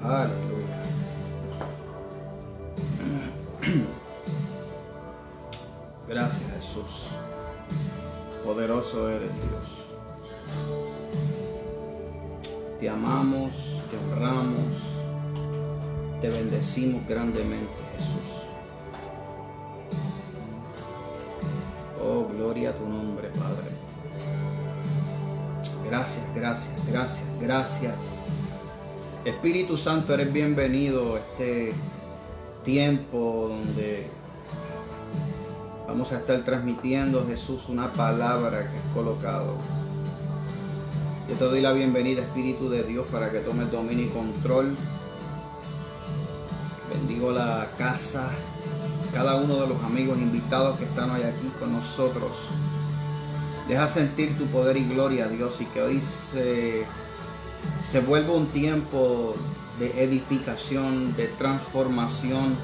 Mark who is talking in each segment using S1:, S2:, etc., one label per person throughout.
S1: Aleluya. Gracias, Jesús. Poderoso eres, Dios. Te amamos, te honramos, te bendecimos grandemente, Jesús. Oh, gloria a tu nombre, Padre. Gracias, gracias, gracias, gracias. Espíritu Santo, eres bienvenido a este tiempo donde vamos a estar transmitiendo, Jesús, una palabra que es colocado. Yo te doy la bienvenida, Espíritu de Dios, para que tomes dominio y control. Bendigo la casa, cada uno de los amigos invitados que están hoy aquí con nosotros. Deja sentir tu poder y gloria, Dios, y que hoy se vuelva un tiempo de edificación, de transformación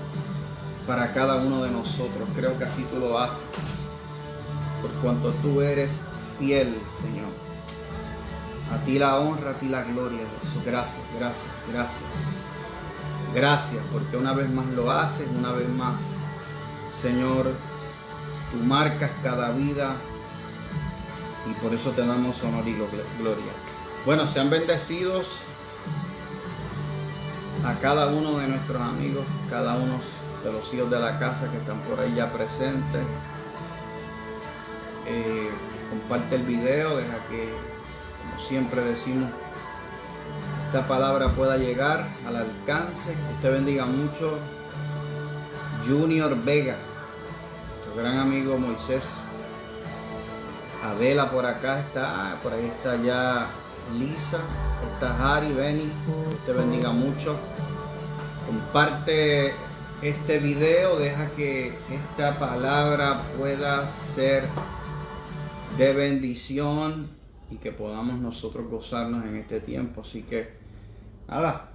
S1: para cada uno de nosotros. Creo que así tú lo haces, por cuanto tú eres fiel, Señor. A ti la honra, a ti la gloria, Jesús. Gracias, gracias, gracias. Gracias, porque una vez más lo haces, una vez más, Señor, tú marcas cada vida y por eso te damos honor y gloria. Bueno, sean bendecidos a cada uno de nuestros amigos, cada uno de los hijos de la casa que están por ahí ya presentes. Comparte el video, deja que, como siempre decimos, esta palabra pueda llegar al alcance. Que usted bendiga mucho. Junior Vega, nuestro gran amigo Moisés. Adela por acá está, por ahí está ya Lisa, está Harry, Benny. Que usted bendiga mucho. Comparte este video, deja que esta palabra pueda ser de bendición y que podamos nosotros gozarnos en este tiempo. Así que nada,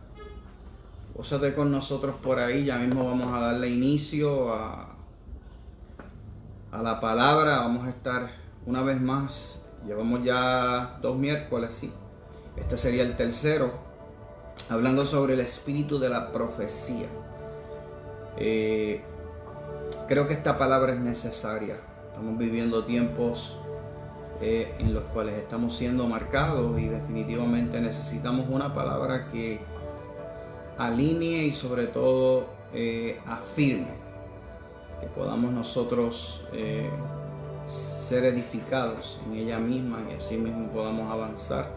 S1: gózate con nosotros por ahí. Ya mismo vamos a darle inicio a la palabra. Vamos a estar una vez más, llevamos ya 2 miércoles, sí, este sería el tercero, hablando sobre el espíritu de la profecía. Creo que esta palabra es necesaria. Estamos viviendo tiempos en los cuales estamos siendo marcados y definitivamente necesitamos una palabra que alinee y sobre todo afirme, que podamos nosotros ser edificados en ella misma y así mismo podamos avanzar.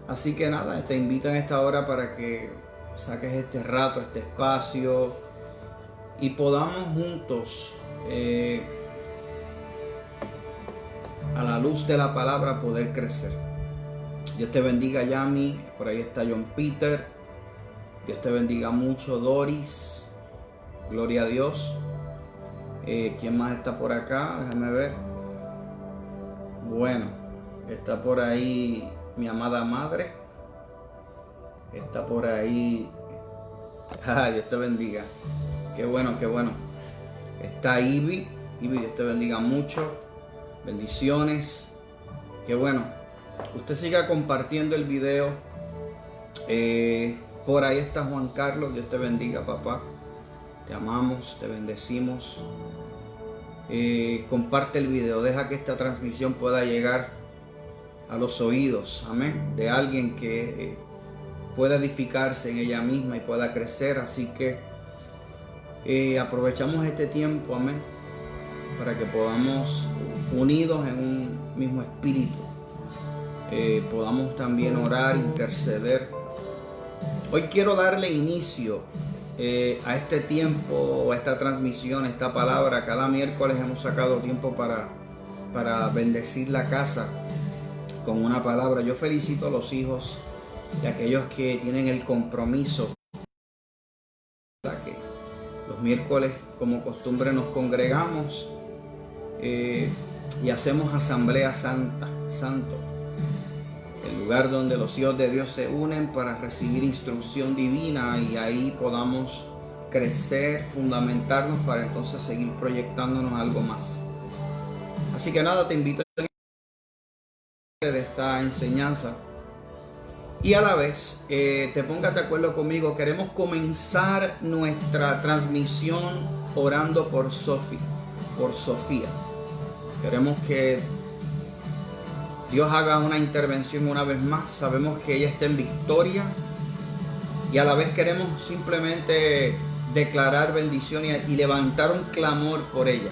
S1: Así que nada, te invito en esta hora para que saques este rato, este espacio y podamos juntos a la luz de la palabra poder crecer. Dios te bendiga, Yami. Por ahí está John Peter. Dios te bendiga mucho, Doris. Gloria a Dios. ¿Quién más está por acá? Déjame ver. Bueno, está por ahí mi amada madre. Está por ahí. Dios te bendiga. Qué bueno, qué bueno. Está Ivy. Ivy, Dios te bendiga mucho. Bendiciones. Qué bueno. Usted siga compartiendo el video. Por ahí está Juan Carlos. Dios te bendiga, papá. Te amamos, te bendecimos. Comparte el video. Deja que esta transmisión pueda llegar a los oídos, amén, de alguien que pueda edificarse en ella misma y pueda crecer. Así que aprovechamos este tiempo, amén, para que podamos, unidos en un mismo espíritu, podamos también orar, interceder. Hoy quiero darle inicio a este tiempo, a esta transmisión, a esta palabra. Cada miércoles hemos sacado tiempo para bendecir la casa con una palabra. Yo felicito a los hijos y a aquellos que tienen el compromiso, que los miércoles como costumbre nos congregamos y hacemos asamblea santo, el lugar donde los hijos de Dios se unen para recibir instrucción divina y ahí podamos crecer, fundamentarnos para entonces seguir proyectándonos algo más. Así que nada, te invito a de esta enseñanza Y a la vez, te pongas de acuerdo conmigo, queremos comenzar nuestra transmisión orando por Sophie, por Sofía. Queremos que Dios haga una intervención una vez más. Sabemos que ella está en victoria y a la vez queremos simplemente declarar bendición y levantar un clamor por ella.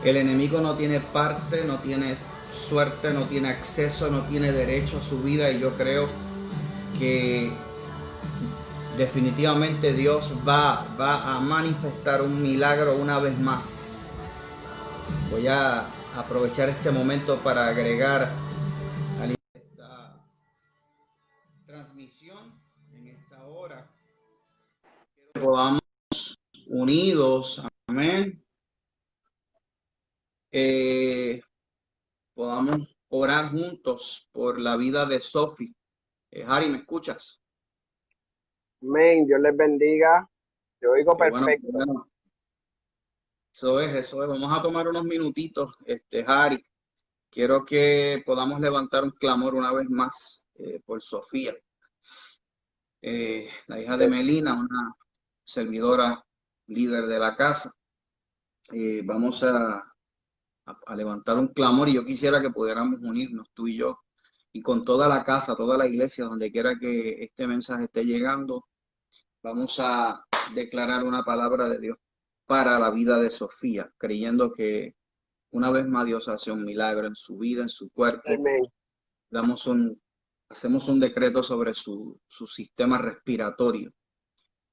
S1: El enemigo no tiene parte, no tiene suerte, no tiene acceso, no tiene derecho a su vida, y yo creo que definitivamente Dios va a manifestar un milagro una vez más. Voy a aprovechar este momento para agregar a esta transmisión en esta hora que podamos unidos, amén, podamos orar juntos por la vida de Sophie. Harry, ¿me escuchas?
S2: Amén, Dios les bendiga. Te oigo perfecto.
S1: Bueno. Eso es. Vamos a tomar unos minutitos, Harry. Quiero que podamos levantar un clamor una vez más por Sofía, la hija de Melina, una servidora líder de la casa. Vamos a levantar un clamor, y yo quisiera que pudiéramos unirnos, tú y yo, y con toda la casa, toda la iglesia, donde quiera que este mensaje esté llegando. Vamos a declarar una palabra de Dios para la vida de Sofía, creyendo que una vez más Dios hace un milagro en su vida, en su cuerpo.
S2: Amén.
S1: Hacemos un decreto sobre su sistema respiratorio,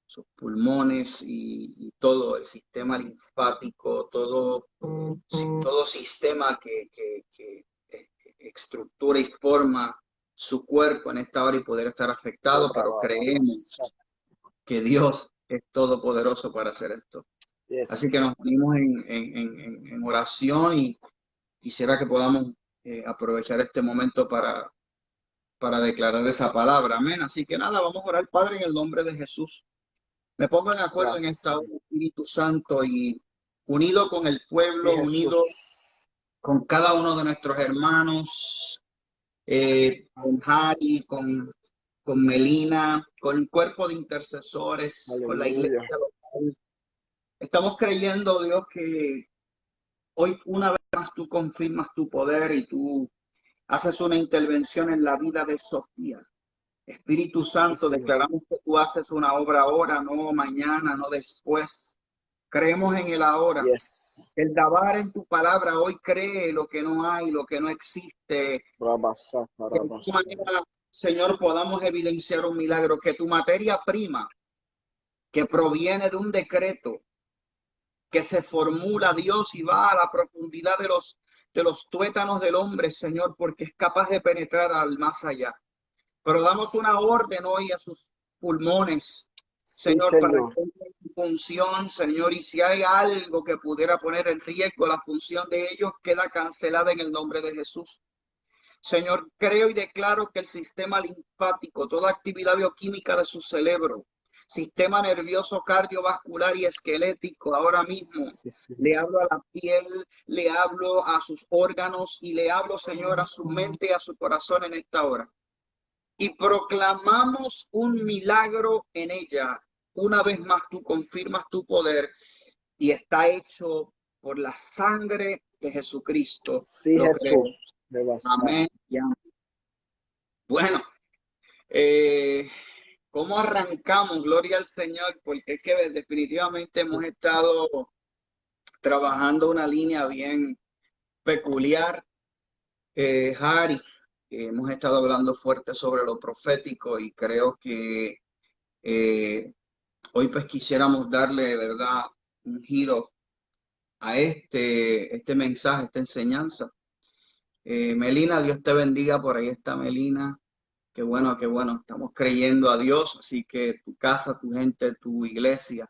S1: sus pulmones y todo el sistema linfático, todo sistema que estructura y forma su cuerpo en esta hora y poder estar afectado, pero creemos que Dios es todopoderoso para hacer esto. Yes. Así que nos unimos en oración, y quisiera que podamos aprovechar este momento para declarar esa palabra. Amén. Así que nada, vamos a orar. Padre, en el nombre de Jesús. Me pongo de acuerdo en esta hora, Espíritu Santo, y unido con el pueblo, unido con cada uno de nuestros hermanos, con Harry, con Melina, con el cuerpo de intercesores, aleluya, con la iglesia local. Estamos creyendo, Dios, que hoy una vez más tú confirmas tu poder y tú haces una intervención en la vida de Sofía. Espíritu Santo, sí, declaramos que tú haces una obra ahora, no mañana, no después. Creemos en el ahora. Yes. El dabar en tu palabra hoy cree lo que no hay, lo que no existe. De esta manera, Señor, podamos evidenciar un milagro, que tu materia prima, que proviene de un decreto que se formula, Dios, y va a la profundidad de los tuétanos del hombre, Señor, porque es capaz de penetrar al más allá. Pero damos una orden hoy a sus pulmones, Señor, sí, Señor, para que su función, Señor, y si hay algo que pudiera poner en riesgo la función de ellos, queda cancelada en el nombre de Jesús. Señor, creo y declaro que el sistema linfático, toda actividad bioquímica de su cerebro, sistema nervioso, cardiovascular y esquelético, ahora mismo, le hablo a la piel, le hablo a sus órganos y le hablo, Señor, a su mente y a su corazón en esta hora. Y proclamamos un milagro en ella. Una vez más tú confirmas tu poder, y está hecho por la sangre de Jesucristo. Sí, lo Jesús. Amén. Bueno, ¿cómo arrancamos? Gloria al Señor, porque es que definitivamente hemos estado trabajando una línea bien peculiar. Harry, hemos estado hablando fuerte sobre lo profético, y creo que hoy pues quisiéramos darle, ¿verdad?, un giro a este mensaje, esta enseñanza. Melina, Dios te bendiga. Por ahí está Melina. Qué bueno, estamos creyendo a Dios, así que tu casa, tu gente, tu iglesia,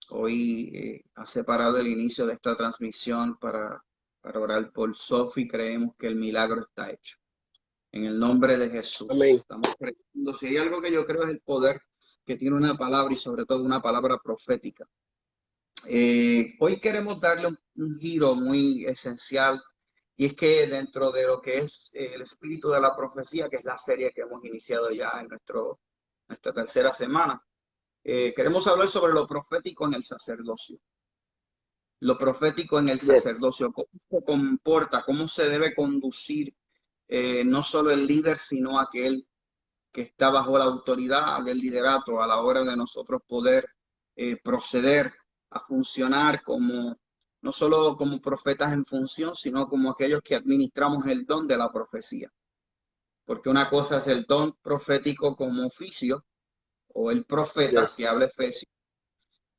S1: hoy ha separado el inicio de esta transmisión para orar por Sophie. Creemos que el milagro está hecho. En el nombre de Jesús. Amén. Estamos creyendo. Si hay algo que yo creo es el poder que tiene una palabra, y sobre todo una palabra profética. Hoy queremos darle un giro muy esencial Y es que dentro de lo que es el espíritu de la profecía, que es la serie que hemos iniciado ya en nuestra tercera semana, queremos hablar sobre lo profético en el sacerdocio. Lo profético en el
S2: Yes.
S1: sacerdocio, cómo se comporta, cómo se debe conducir no solo el líder, sino aquel que está bajo la autoridad del liderato a la hora de nosotros poder proceder a funcionar como, no solo como profetas en función, sino como aquellos que administramos el don de la profecía. Porque una cosa es el don profético como oficio, o el profeta que
S2: Yes.
S1: habla Efesios,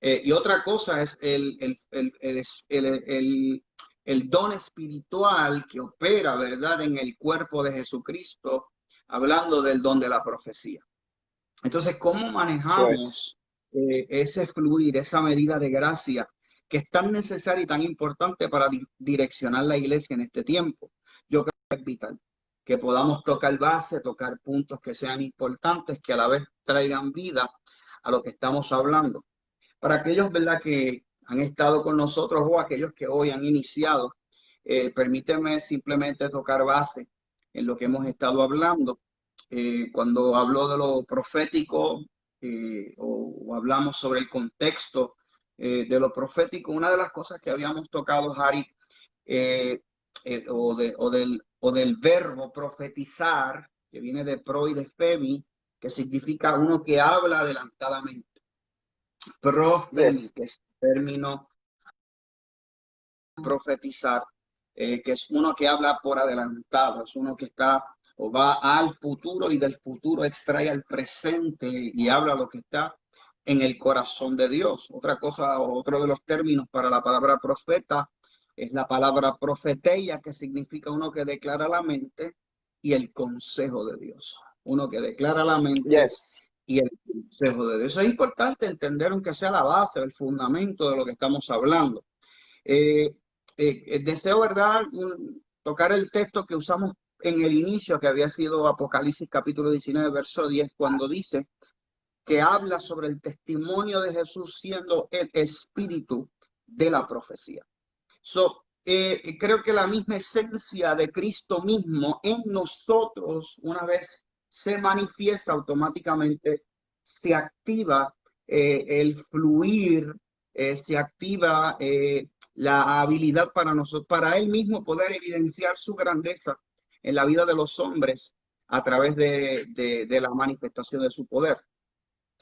S1: y otra cosa es el don espiritual que opera, ¿verdad?, en el cuerpo de Jesucristo, hablando del don de la profecía. Entonces, ¿cómo
S2: Eso es.
S1: manejamos ese fluir, esa medida de gracia que es tan necesaria y tan importante para direccionar la iglesia en este tiempo? Yo creo que es vital que podamos tocar base, tocar puntos que sean importantes, que a la vez traigan vida a lo que estamos hablando. Para aquellos, ¿verdad?, que han estado con nosotros o aquellos que hoy han iniciado, permíteme simplemente tocar base en lo que hemos estado hablando. Cuando hablo de lo profético o hablamos sobre el contexto de lo profético, una de las cosas que habíamos tocado, Harry, o del verbo profetizar, que viene de pro y de femi, que significa uno que habla adelantadamente. Profemi,
S2: Yes.
S1: que es el término profetizar, que es uno que habla por adelantado, es uno que está o va al futuro y del futuro extrae al presente y habla lo que está en el corazón de Dios. Otra cosa, otro de los términos para la palabra profeta es la palabra profeteia, que significa uno que declara la mente y el consejo de Dios. Uno que declara la mente
S2: Yes.
S1: y el consejo de Dios. Es importante entender, aunque sea la base, el fundamento de lo que estamos hablando. Eh, Deseo, ¿verdad?, tocar el texto que usamos en el inicio, que había sido Apocalipsis capítulo 19, verso 10, cuando dice que habla sobre el testimonio de Jesús siendo el espíritu de la profecía. Creo que la misma esencia de Cristo mismo en nosotros, una vez se manifiesta automáticamente, se activa el fluir, se activa la habilidad para nosotros, para Él mismo poder evidenciar su grandeza en la vida de los hombres a través de la manifestación de su poder.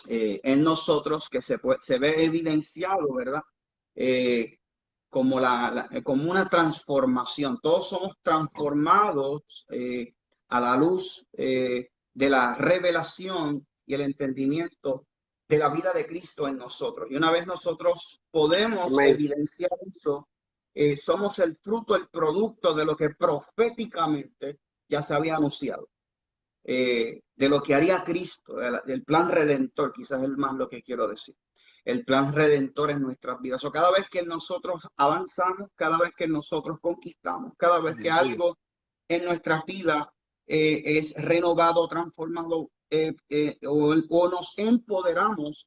S1: En nosotros que se ve evidenciado, ¿verdad? Eh, como, como una transformación. Todos somos transformados a la luz de la revelación y el entendimiento de la vida de Cristo en nosotros. Y una vez nosotros podemos
S2: Amén.
S1: evidenciar eso, somos el fruto, el producto de lo que proféticamente ya se había anunciado. De lo que haría Cristo, del plan redentor, quizás es más lo que quiero decir. El plan redentor en nuestras vidas. O cada vez que nosotros avanzamos, cada vez que nosotros conquistamos, cada vez que algo en nuestras vidas es renovado, transformado o nos empoderamos,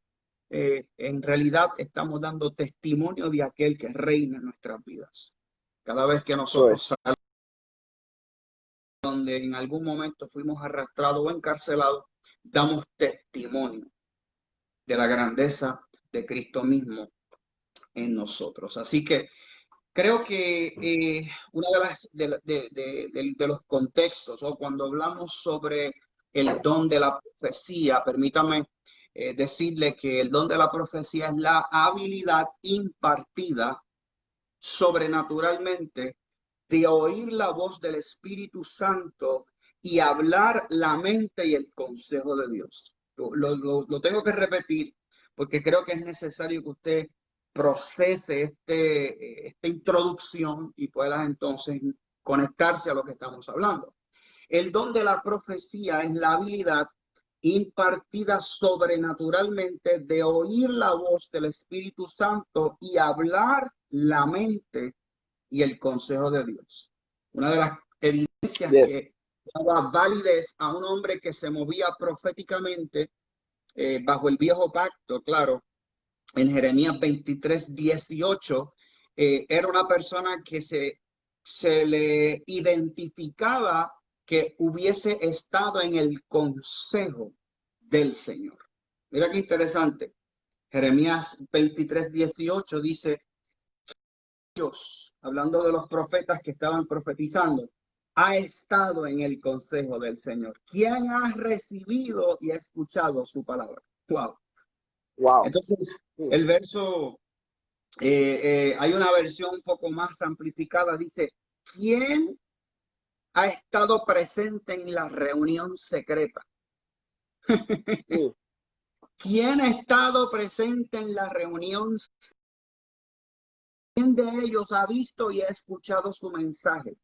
S1: en realidad estamos dando testimonio de aquel que reina en nuestras vidas. Cada vez que
S2: Eso
S1: nosotros
S2: es.
S1: donde en algún momento fuimos arrastrados o encarcelados, damos testimonio de la grandeza de Cristo mismo en nosotros. Así que creo que uno de los contextos, o cuando hablamos sobre el don de la profecía, permítame decirle que el don de la profecía es la habilidad impartida sobrenaturalmente de oír la voz del Espíritu Santo y hablar la mente y el consejo de Dios. Lo tengo que repetir porque creo que es necesario que usted procese esta introducción y pueda entonces conectarse a lo que estamos hablando. El don de la profecía es la habilidad impartida sobrenaturalmente de oír la voz del Espíritu Santo y hablar la mente y el consejo de Dios. Una de las evidencias
S2: Yes.
S1: que daba validez a un hombre que se movía proféticamente bajo el viejo pacto, claro, en Jeremías 23, 18, era una persona que se se le identificaba que hubiese estado en el consejo del Señor. Mira qué interesante. Jeremías 23:18 dice, Dios, hablando de los profetas que estaban profetizando, ha estado en el consejo del Señor. ¿Quién ha recibido y ha escuchado su palabra? Wow.
S2: Wow.
S1: Entonces, el verso, hay una versión un poco más amplificada, dice, ¿quién ha estado presente en la reunión secreta? ¿Quién ha estado presente en la reunión? ¿Quién de ellos ha visto y ha escuchado su mensaje?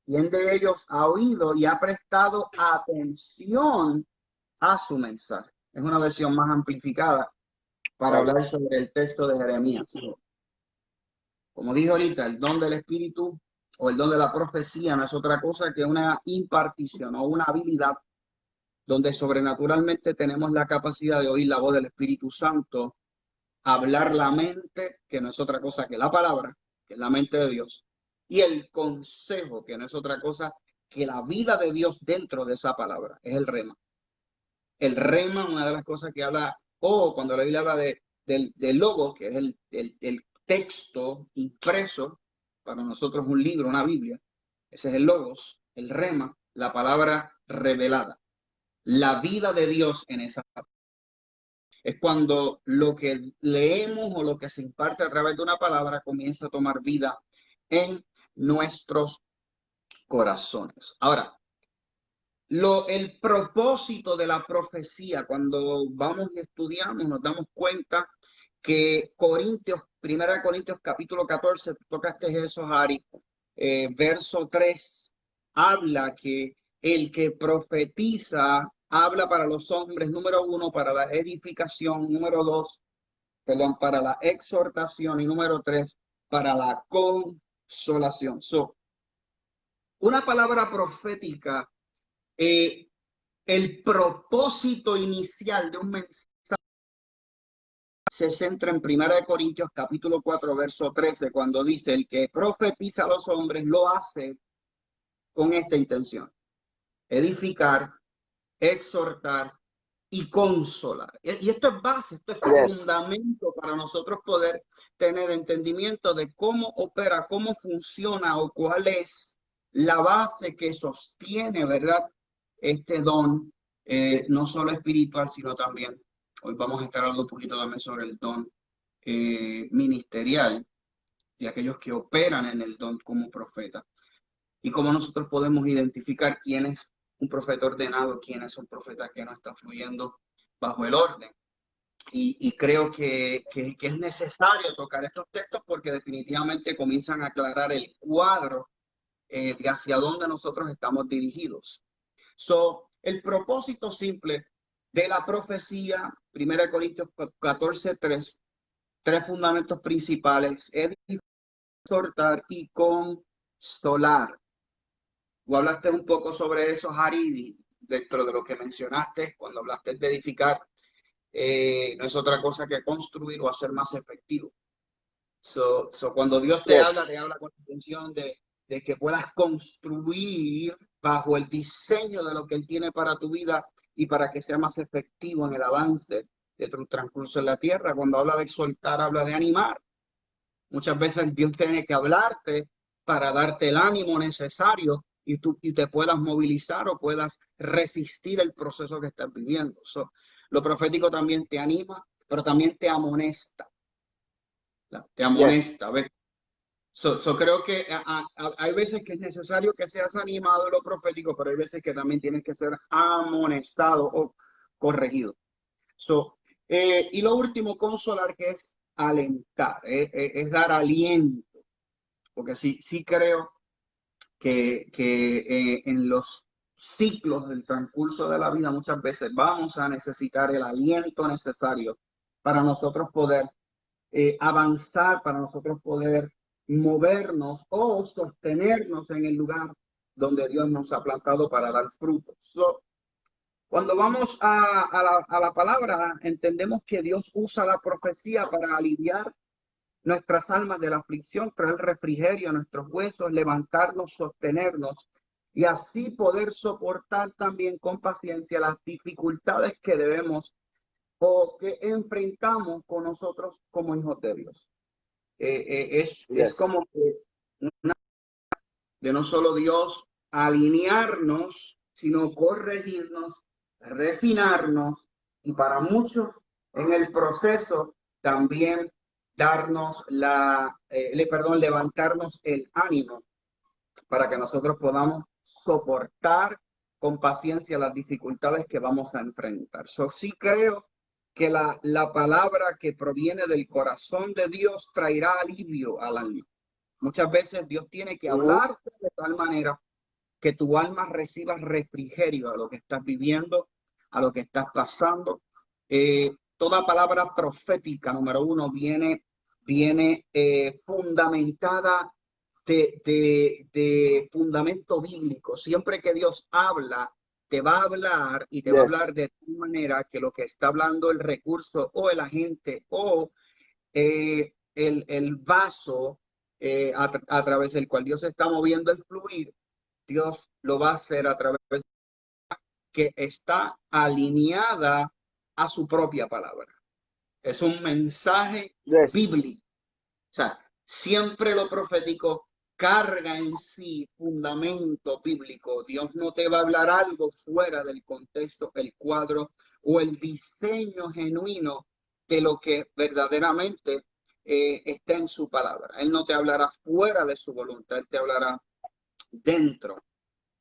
S1: ¿Quién de ellos ha oído y ha prestado atención a su mensaje? Es una versión más amplificada para hablar sobre el texto de Jeremías. Como dije ahorita, el don del Espíritu o el don de la profecía no es otra cosa que una impartición o una habilidad donde sobrenaturalmente tenemos la capacidad de oír la voz del Espíritu Santo, hablar la mente, que no es otra cosa que la palabra, que es la mente de Dios, y el consejo, que no es otra cosa que la vida de Dios dentro de esa palabra, es el rema. El rema, una de las cosas que habla, cuando la Biblia habla del logos, que es el texto impreso, para nosotros un libro, una Biblia, ese es el logos, el rema, la palabra revelada, la vida de Dios en esa palabra. Es cuando lo que leemos o lo que se imparte a través de una palabra comienza a tomar vida en nuestros corazones. Ahora, el propósito de la profecía, cuando vamos y estudiamos, nos damos cuenta que Primera Corintios capítulo 14, tocaste eso, Ari, verso 3, habla que el que profetiza habla para los hombres, número 1, para la edificación, número 2, perdón, para la exhortación, y número 3, para la consolación. Una palabra profética, el propósito inicial de un mensaje se centra en 1 capítulo 4, verso 13, cuando dice, el que profetiza a los hombres lo hace con esta intención: edificar, exhortar y consolar. Y esto es base, esto es fundamento para nosotros poder tener entendimiento de cómo opera, cómo funciona o cuál es la base que sostiene, ¿verdad?, este don, no solo espiritual, sino también, hoy vamos a estar hablando un poquito también sobre el don ministerial y aquellos que operan en el don como profeta. Y cómo nosotros podemos identificar quién es un profeta ordenado, quién es un profeta que no está fluyendo bajo el orden. Y creo que es necesario tocar estos textos porque definitivamente comienzan a aclarar el cuadro de hacia dónde nosotros estamos dirigidos. El propósito simple de la profecía, 1 Corintios 14, 3, tres fundamentos principales: exhortar y consolar. Tú hablaste un poco sobre eso, Haridi, dentro de lo que mencionaste cuando hablaste de edificar. No es otra cosa que construir o hacer más efectivo. Cuando Dios te habla con la intención de que puedas construir bajo el diseño de lo que Él tiene para tu vida y para que sea más efectivo en el avance de tu transcurso en la tierra. Cuando habla de exhortar, habla de animar. Muchas veces Dios tiene que hablarte para darte el ánimo necesario y te puedas movilizar o puedas resistir el proceso que estás viviendo. Lo profético también te anima, pero también te amonesta. Te amonesta. Creo que hay veces que es necesario que seas animado en lo profético, pero hay veces que también tienes que ser amonestado o corregido. Y lo último, consolar, que es alentar, es dar aliento, porque sí creo que en los ciclos del transcurso de la vida muchas veces vamos a necesitar el aliento necesario para nosotros poder avanzar, para nosotros poder movernos o sostenernos en el lugar donde Dios nos ha plantado para dar frutos. Cuando vamos a la palabra, entendemos que Dios usa la profecía para aliviar nuestras almas de la aflicción, traer refrigerio a nuestros huesos, levantarnos, sostenernos y así poder soportar también con paciencia las dificultades que debemos o que enfrentamos con nosotros como hijos de Dios. Es
S2: Yes.
S1: como que de no solo Dios alinearnos, sino corregirnos, refinarnos y para muchos en el proceso también darnos levantarnos el ánimo para que nosotros podamos soportar con paciencia las dificultades que vamos a enfrentar. Sí creo que la palabra que proviene del corazón de Dios traerá alivio al alma. Muchas veces Dios tiene que hablarte de tal manera que tu alma reciba refrigerio a lo que estás viviendo, a lo que estás pasando. Toda palabra profética, número uno, viene fundamentada de fundamento bíblico. Siempre que Dios habla, te va a hablar y te va a hablar
S2: Yes.
S1: de tal manera que lo que está hablando el recurso o el agente o el vaso a través del cual Dios está moviendo el fluir, Dios lo va a hacer a través de que está alineada a su propia palabra. Es un mensaje
S2: Yes.
S1: bíblico. O sea, siempre lo profético carga en sí fundamento bíblico. Dios no te va a hablar algo fuera del contexto, el cuadro o el diseño genuino de lo que verdaderamente está en su palabra. Él no te hablará fuera de su voluntad, él te hablará dentro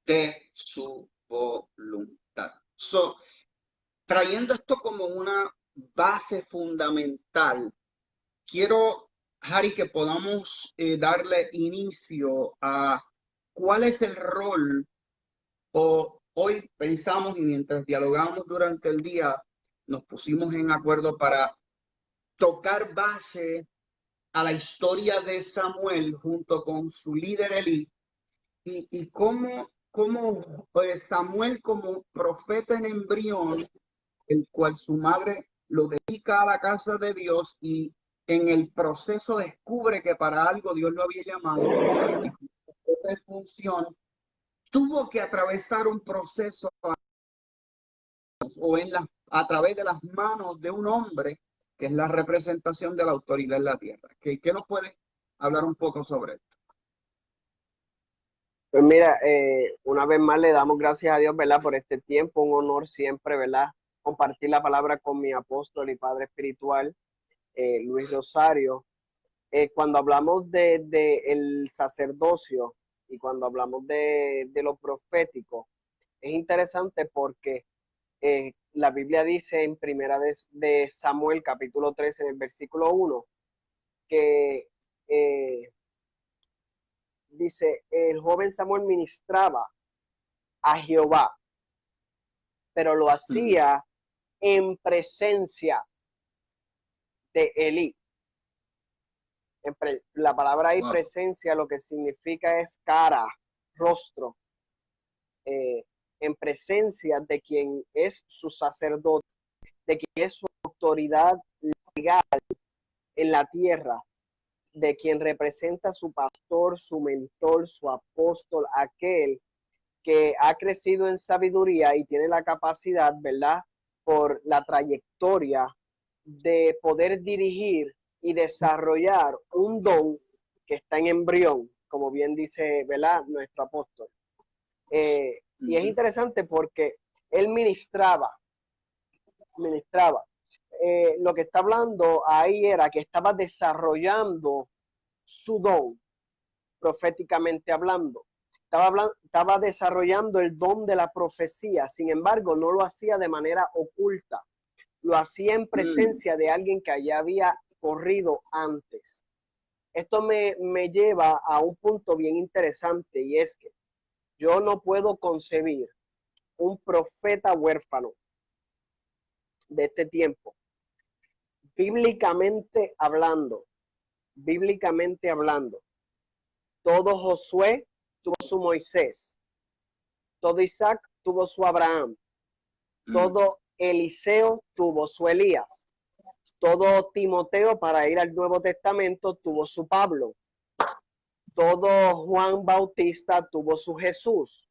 S1: de su voluntad. Trayendo esto como una base fundamental, quiero, Harry, que podamos darle inicio a cuál es el rol, o hoy pensamos y mientras dialogamos durante el día, nos pusimos en acuerdo para tocar base a la historia de Samuel junto con su líder Elí y cómo Samuel como profeta en embrión, el cual su madre lo dedica a la casa de Dios y en el proceso descubre que para algo Dios lo había llamado y en función tuvo que atravesar un proceso o a través de las manos de un hombre que es la representación de la autoridad en la tierra. ¿Qué nos puede hablar un poco sobre esto?
S2: Pues mira, una vez más le damos gracias a Dios, ¿verdad? Por este tiempo, un honor siempre, ¿verdad? Compartir la palabra con mi apóstol y padre espiritual, Luis Rosario. Cuando hablamos de el sacerdocio y cuando hablamos de lo profético, es interesante porque la Biblia dice en primera de Samuel, capítulo 13, en el versículo 1, que dice, el joven Samuel ministraba a Jehová, pero lo hacía en presencia de Elí. La palabra ahí,
S1: Wow.
S2: presencia, lo que significa es cara, rostro, en presencia de quien es su sacerdote, de quien es su autoridad legal en la tierra, de quien representa su pastor, su mentor, su apóstol, aquel que ha crecido en sabiduría y tiene la capacidad, ¿verdad? Por la trayectoria de poder dirigir y desarrollar un don que está en embrión, como bien dice, ¿verdad? Nuestro apóstol. Y es interesante porque él ministraba. Lo que está hablando ahí era que estaba desarrollando su don, proféticamente hablando. Estaba desarrollando el don de la profecía, sin embargo, no lo hacía de manera oculta, lo hacía en presencia de alguien que ya había corrido antes. Esto me lleva a un punto bien interesante y es que yo no puedo concebir un profeta huérfano de este tiempo, bíblicamente hablando, todo Josué tuvo su Moisés, todo Isaac tuvo su Abraham, todo Eliseo tuvo su Elías, Todo Timoteo para ir al Nuevo Testamento tuvo su Pablo. Todo Juan Bautista tuvo su Jesús.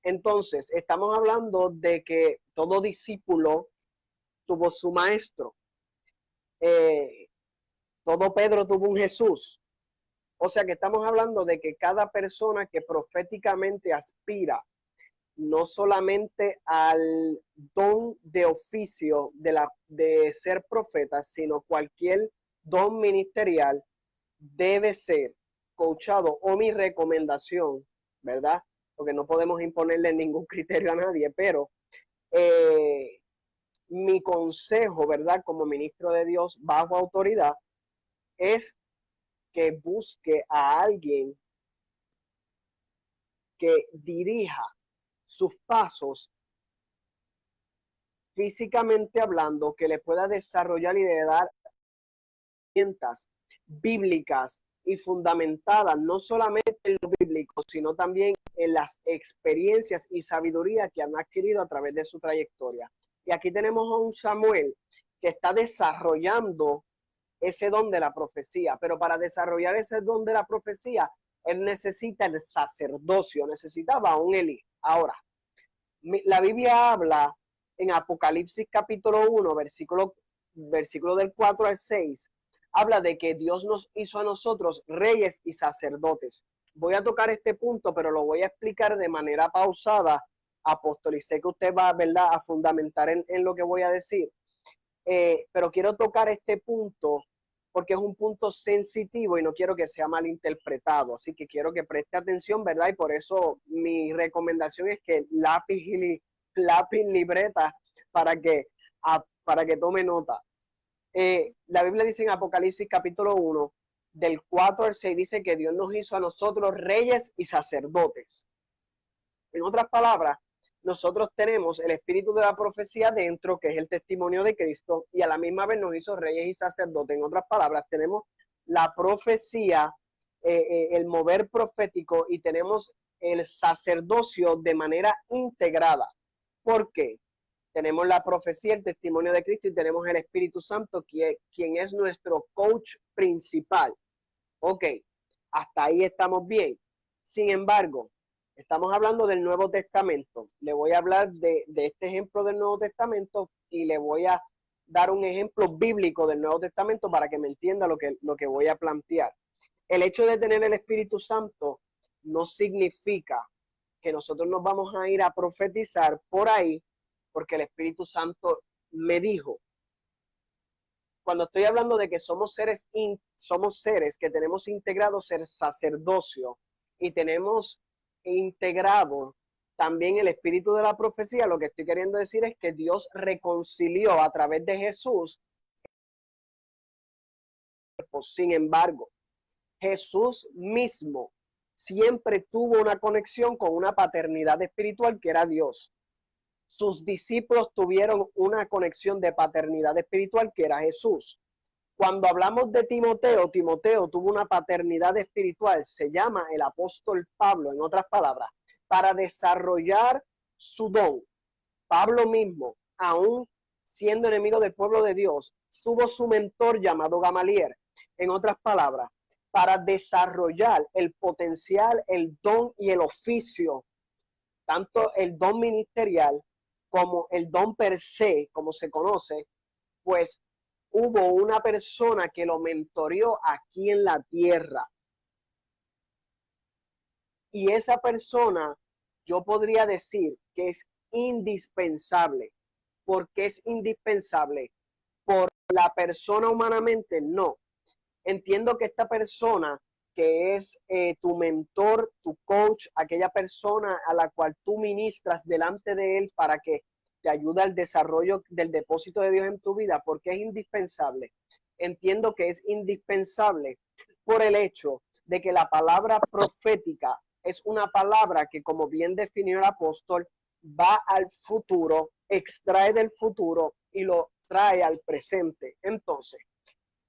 S2: Entonces, estamos hablando de que todo discípulo tuvo su maestro. Todo Pedro tuvo un Jesús. O sea que estamos hablando de que cada persona que proféticamente aspira no solamente al don de oficio de ser profeta, sino cualquier don ministerial, debe ser coachado, o mi recomendación, ¿verdad? Porque no podemos imponerle ningún criterio a nadie, pero mi consejo, ¿verdad? Como ministro de Dios bajo autoridad, es que busque a alguien que dirija sus pasos físicamente hablando, que le pueda desarrollar y le dar herramientas bíblicas y fundamentadas no solamente en lo bíblico, sino también en las experiencias y sabiduría que han adquirido a través de su trayectoria. Y aquí tenemos a un Samuel que está desarrollando ese don de la profecía, pero para desarrollar ese don de la profecía, él necesita el sacerdocio, necesitaba un Elí. Ahora, la Biblia habla en Apocalipsis capítulo 1, versículo del 4 al 6, habla de que Dios nos hizo a nosotros reyes y sacerdotes. Voy a tocar este punto, pero lo voy a explicar de manera pausada, apóstol, y sé que usted va, ¿verdad?, a fundamentar en lo que voy a decir. Pero quiero tocar este punto porque es un punto sensitivo y no quiero que sea malinterpretado. Así que quiero que preste atención, ¿verdad? Y por eso mi recomendación es que lápiz, libreta, para que tome nota. La Biblia dice en Apocalipsis capítulo 1, del 4 al 6, dice que Dios nos hizo a nosotros reyes y sacerdotes. En otras palabras, nosotros tenemos el espíritu de la profecía dentro, que es el testimonio de Cristo, y a la misma vez nos hizo reyes y sacerdotes. En otras palabras, tenemos la profecía, el mover profético, y tenemos el sacerdocio de manera integrada. ¿Por qué? Tenemos la profecía, el testimonio de Cristo, y tenemos el Espíritu Santo, quien es nuestro coach principal. Ok, hasta ahí estamos bien. Sin embargo, estamos hablando del Nuevo Testamento. Le voy a hablar de este ejemplo del Nuevo Testamento y le voy a dar un ejemplo bíblico del Nuevo Testamento para que me entienda lo que voy a plantear. El hecho de tener el Espíritu Santo no significa que nosotros nos vamos a ir a profetizar por ahí porque el Espíritu Santo me dijo. Cuando estoy hablando de que somos seres que tenemos integrado el sacerdocio y tenemos integrado también el espíritu de la profecía, lo que estoy queriendo decir es que Dios reconcilió a través de Jesús. Sin embargo, Jesús mismo siempre tuvo una conexión con una paternidad espiritual que era Dios. Sus discípulos tuvieron una conexión de paternidad espiritual que era Jesús. Cuando hablamos de Timoteo, Timoteo tuvo una paternidad espiritual, se llama el apóstol Pablo, en otras palabras, para desarrollar su don. Pablo mismo, aún siendo enemigo del pueblo de Dios, tuvo su mentor llamado Gamaliel, en otras palabras, para desarrollar el potencial, el don y el oficio, tanto el don ministerial como el don per se, como se conoce, pues hubo una persona que lo mentoreó aquí en la tierra. Y esa persona, yo podría decir que es indispensable. ¿Por qué es indispensable? ¿Por la persona humanamente? No. Entiendo que esta persona que es tu mentor, tu coach, aquella persona a la cual tú ministras delante de él para que te ayude al desarrollo del depósito de Dios en tu vida, porque es indispensable. Entiendo que es indispensable por el hecho de que la palabra profética es una palabra que, como bien definió el apóstol, va al futuro, extrae del futuro y lo trae al presente. Entonces,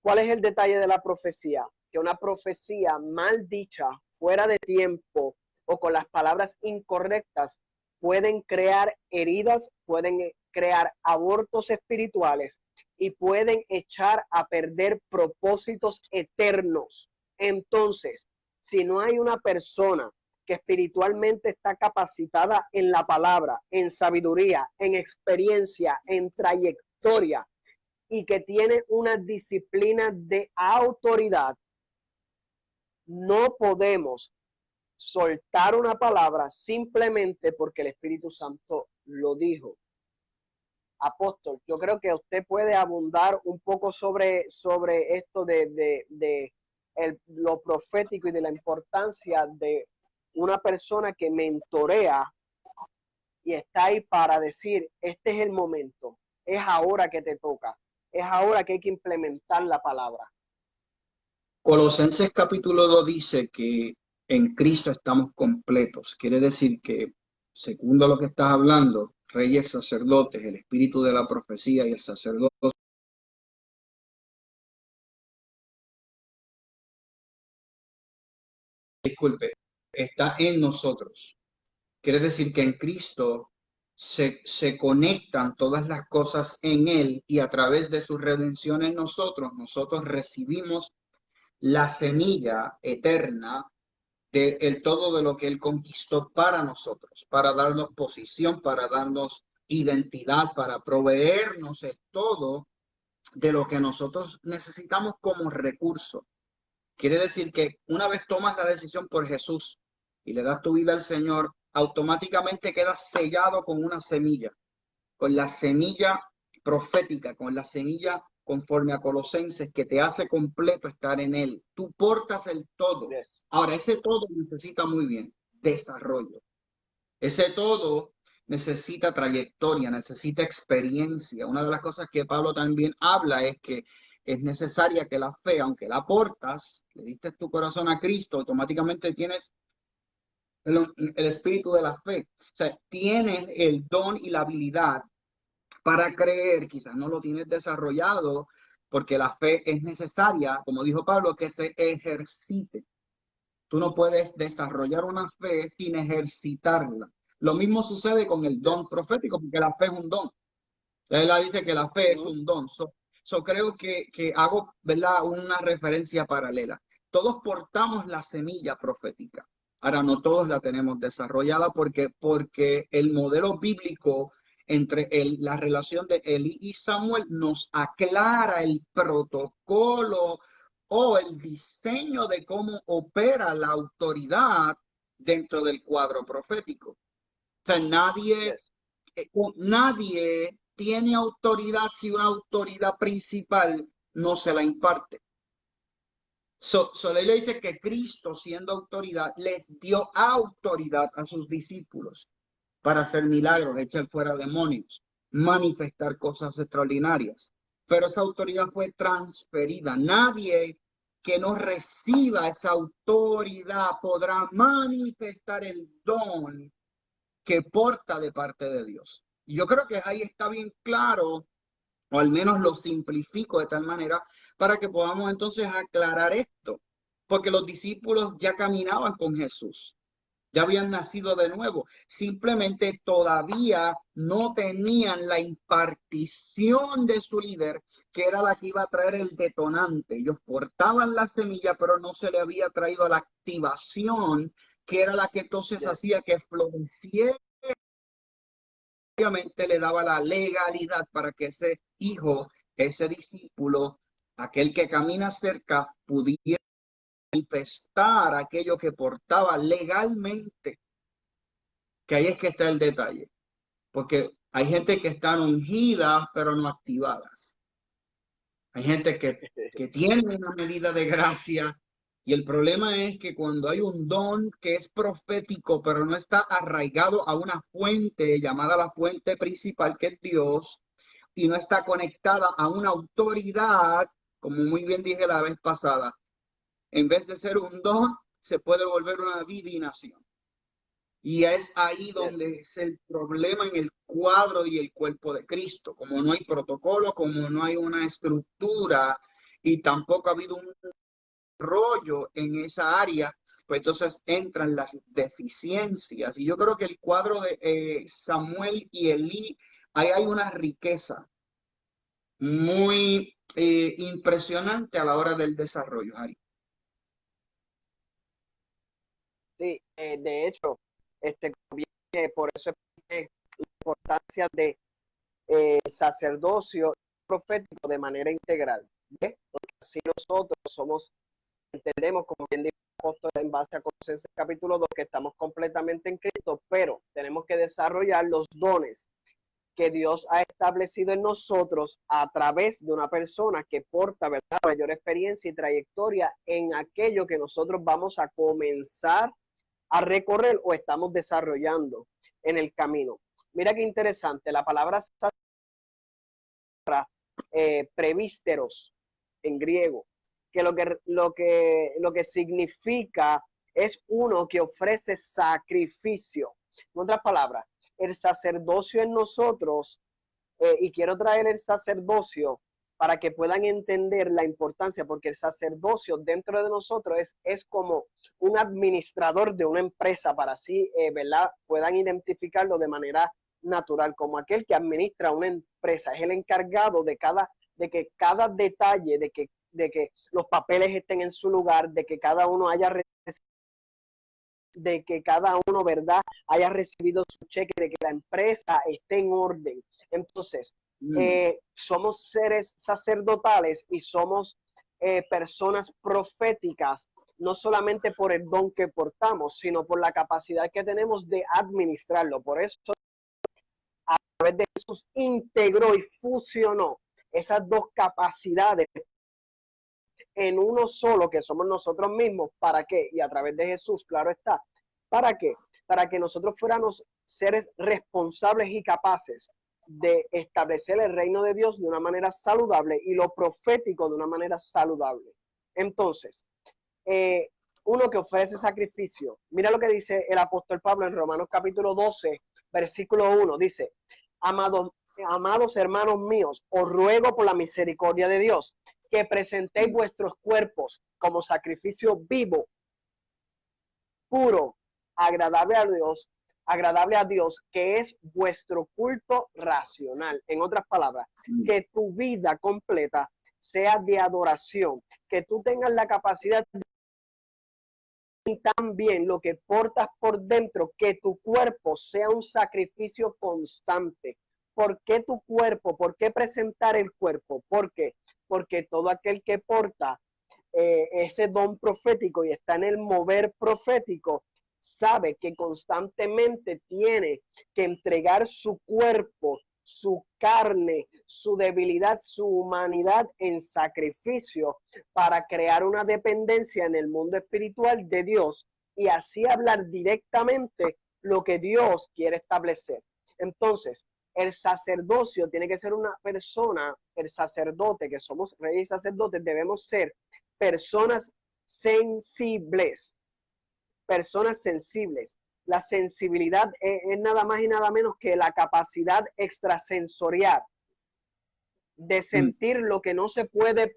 S2: ¿cuál es el detalle de la profecía? Que una profecía mal dicha, fuera de tiempo o con las palabras incorrectas, pueden crear heridas, pueden crear abortos espirituales y pueden echar a perder propósitos eternos. Entonces, si no hay una persona que espiritualmente está capacitada en la palabra, en sabiduría, en experiencia, en trayectoria y que tiene una disciplina de autoridad, no podemos soltar una palabra simplemente porque el Espíritu Santo lo dijo. Apóstol, yo creo que usted puede abundar un poco sobre esto de lo profético y de la importancia de una persona que mentorea y está ahí para decir, este es el momento, es ahora que te toca, es ahora que hay que implementar la palabra.
S1: Colosenses capítulo 2 dice que en Cristo estamos completos. Quiere decir que, segundo lo que estás hablando, reyes, sacerdotes, el espíritu de la profecía y el sacerdote, disculpe, está en nosotros. Quiere decir que en Cristo se conectan todas las cosas en Él y a través de su redención en nosotros recibimos la semilla eterna del todo de lo que Él conquistó para nosotros, para darnos posición, para darnos identidad, para proveernos el todo de lo que nosotros necesitamos como recurso. Quiere decir que una vez tomas la decisión por Jesús y le das tu vida al Señor, automáticamente quedas sellado con una semilla, con la semilla profética, con la semilla conforme a Colosenses, que te hace completo estar en Él. Tú portas el todo.
S2: Yes.
S1: Ahora, ese todo necesita muy bien desarrollo. Ese todo necesita trayectoria, necesita experiencia. Una de las cosas que Pablo también habla es que es necesaria que la fe, aunque la portas, le diste tu corazón a Cristo, automáticamente tienes el espíritu de la fe. O sea, tienes el don y la habilidad para creer, quizás no lo tienes desarrollado, porque la fe es necesaria, como dijo Pablo, que se ejercite. Tú no puedes desarrollar una fe sin ejercitarla. Lo mismo sucede con el don profético, porque la fe es un don. Él dice que la fe es un don. Creo que hago, ¿verdad?, una referencia paralela. Todos portamos la semilla profética. Ahora, no todos la tenemos desarrollada porque el modelo bíblico entre la relación de Eli y Samuel nos aclara el protocolo o el diseño de cómo opera la autoridad dentro del cuadro profético. O sea, nadie tiene autoridad si una autoridad principal no se la imparte. La Biblia dice que Cristo, siendo autoridad, les dio autoridad a sus discípulos para hacer milagros, echar fuera demonios, manifestar cosas extraordinarias. Pero esa autoridad fue transferida. Nadie que no reciba esa autoridad podrá manifestar el don que porta de parte de Dios. Y yo creo que ahí está bien claro, o al menos lo simplifico de tal manera para que podamos entonces aclarar esto, porque los discípulos ya caminaban con Jesús, ya habían nacido de nuevo, simplemente todavía no tenían la impartición de su líder, que era la que iba a traer el detonante. Ellos portaban la semilla, pero no se le había traído la activación, que era la que entonces hacía que floreciera. Obviamente le daba la legalidad para que ese hijo, ese discípulo, aquel que camina cerca, pudiera manifestar aquello que portaba legalmente. Que ahí es que está el detalle, porque hay gente que están ungidas pero no activadas. Hay gente que tiene una medida de gracia, y el problema es que cuando hay un don que es profético pero no está arraigado a una fuente llamada la fuente principal, que es Dios, y no está conectada a una autoridad, como muy bien dije la vez pasada, en vez de ser un don, se puede volver una adivinación. Y es ahí donde es el problema en el cuadro y el cuerpo de Cristo. Como no hay protocolo, como no hay una estructura y tampoco ha habido un rollo en esa área, pues entonces entran las deficiencias. Y yo creo que el cuadro de Samuel y Elí, ahí hay una riqueza muy impresionante a la hora del desarrollo, Ari.
S2: Sí, de hecho, por eso es la importancia de sacerdocio profético de manera integral, ¿ve? Porque así nosotros entendemos, como bien dice el apóstol en base a Colosenses capítulo 2, que estamos completamente en Cristo, pero tenemos que desarrollar los dones que Dios ha establecido en nosotros a través de una persona que porta, ¿verdad?, mayor experiencia y trayectoria en aquello que nosotros vamos a comenzar a recorrer o estamos desarrollando en el camino. Mira qué interesante, la palabra prevísteros en griego, que lo que significa es uno que ofrece sacrificio. En otras palabras, el sacerdocio en nosotros, y quiero traer el sacerdocio para que puedan entender la importancia, porque el sacerdocio dentro de nosotros es como un administrador de una empresa, para así, ¿verdad?, puedan identificarlo de manera natural, como aquel que administra una empresa, es el encargado de que cada detalle, de que los papeles estén en su lugar, de que cada uno ¿verdad?, haya recibido su cheque, de que la empresa esté en orden. Entonces, somos seres sacerdotales y somos personas proféticas, no solamente por el don que portamos, sino por la capacidad que tenemos de administrarlo. Por eso, a través de Jesús, integró y fusionó esas dos capacidades en uno solo, que somos nosotros mismos. ¿Para qué? Y a través de Jesús, claro está. ¿Para qué? Para que nosotros fuéramos seres responsables y capaces de establecer el reino de Dios de una manera saludable y lo profético de una manera saludable. Entonces, uno que ofrece sacrificio. Mira lo que dice el apóstol Pablo en Romanos capítulo 12, versículo 1. Dice, amados hermanos míos, os ruego por la misericordia de Dios que presentéis vuestros cuerpos como sacrificio vivo, puro, agradable a Dios, que es vuestro culto racional. En otras palabras, que tu vida completa sea de adoración, que tú tengas la capacidad de, y también lo que portas por dentro, que tu cuerpo sea un sacrificio constante. ¿Por qué tu cuerpo? ¿Por qué presentar el cuerpo? ¿Por qué? Porque todo aquel que porta ese don profético y está en el mover profético, sabe que constantemente tiene que entregar su cuerpo, su carne, su debilidad, su humanidad en sacrificio para crear una dependencia en el mundo espiritual de Dios y así hablar directamente lo que Dios quiere establecer. Entonces, el sacerdocio tiene que ser una persona, el sacerdote, que somos reyes y sacerdotes, debemos ser personas sensibles, personas sensibles. La sensibilidad es nada más y nada menos que la capacidad extrasensorial de sentir lo que no se puede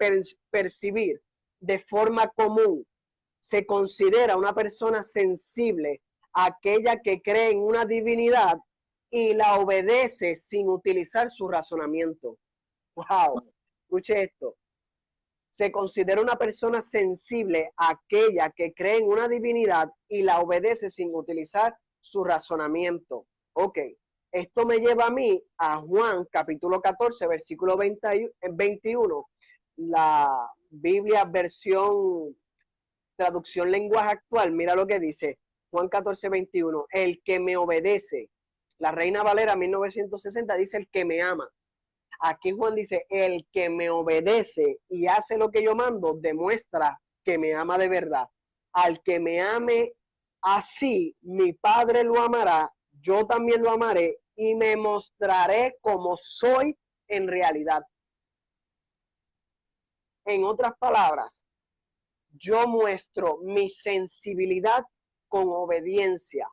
S2: percibir de forma común. Se considera una persona sensible aquella que cree en una divinidad y la obedece sin utilizar su razonamiento. Wow, escuche esto. Se considera una persona sensible aquella que cree en una divinidad y la obedece sin utilizar su razonamiento. Ok, esto me lleva a mí a Juan capítulo 14, versículo 21, la Biblia versión traducción lenguaje actual. Mira lo que dice Juan 14, 21. El que me obedece, la Reina Valera 1960 dice el que me ama. Aquí Juan dice, el que me obedece y hace lo que yo mando, demuestra que me ama de verdad. Al que me ame así, mi Padre lo amará, yo también lo amaré y me mostraré como soy en realidad. En otras palabras, yo muestro mi sensibilidad con obediencia.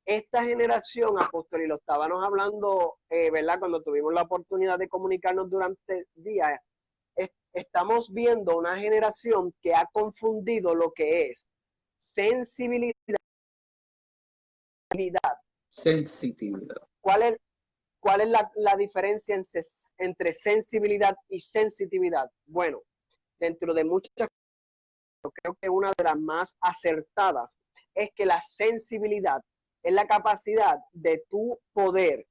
S2: Esta generación, apóstol, y lo estábamos hablando, ¿verdad? Cuando tuvimos la oportunidad de comunicarnos durante días, estamos viendo una generación que ha confundido lo que es sensibilidad.
S1: Sensitividad.
S2: ¿Cuál es la diferencia entre sensibilidad y sensitividad? Bueno, dentro de muchas, creo que una de las más acertadas es que la sensibilidad es la capacidad de tu poder,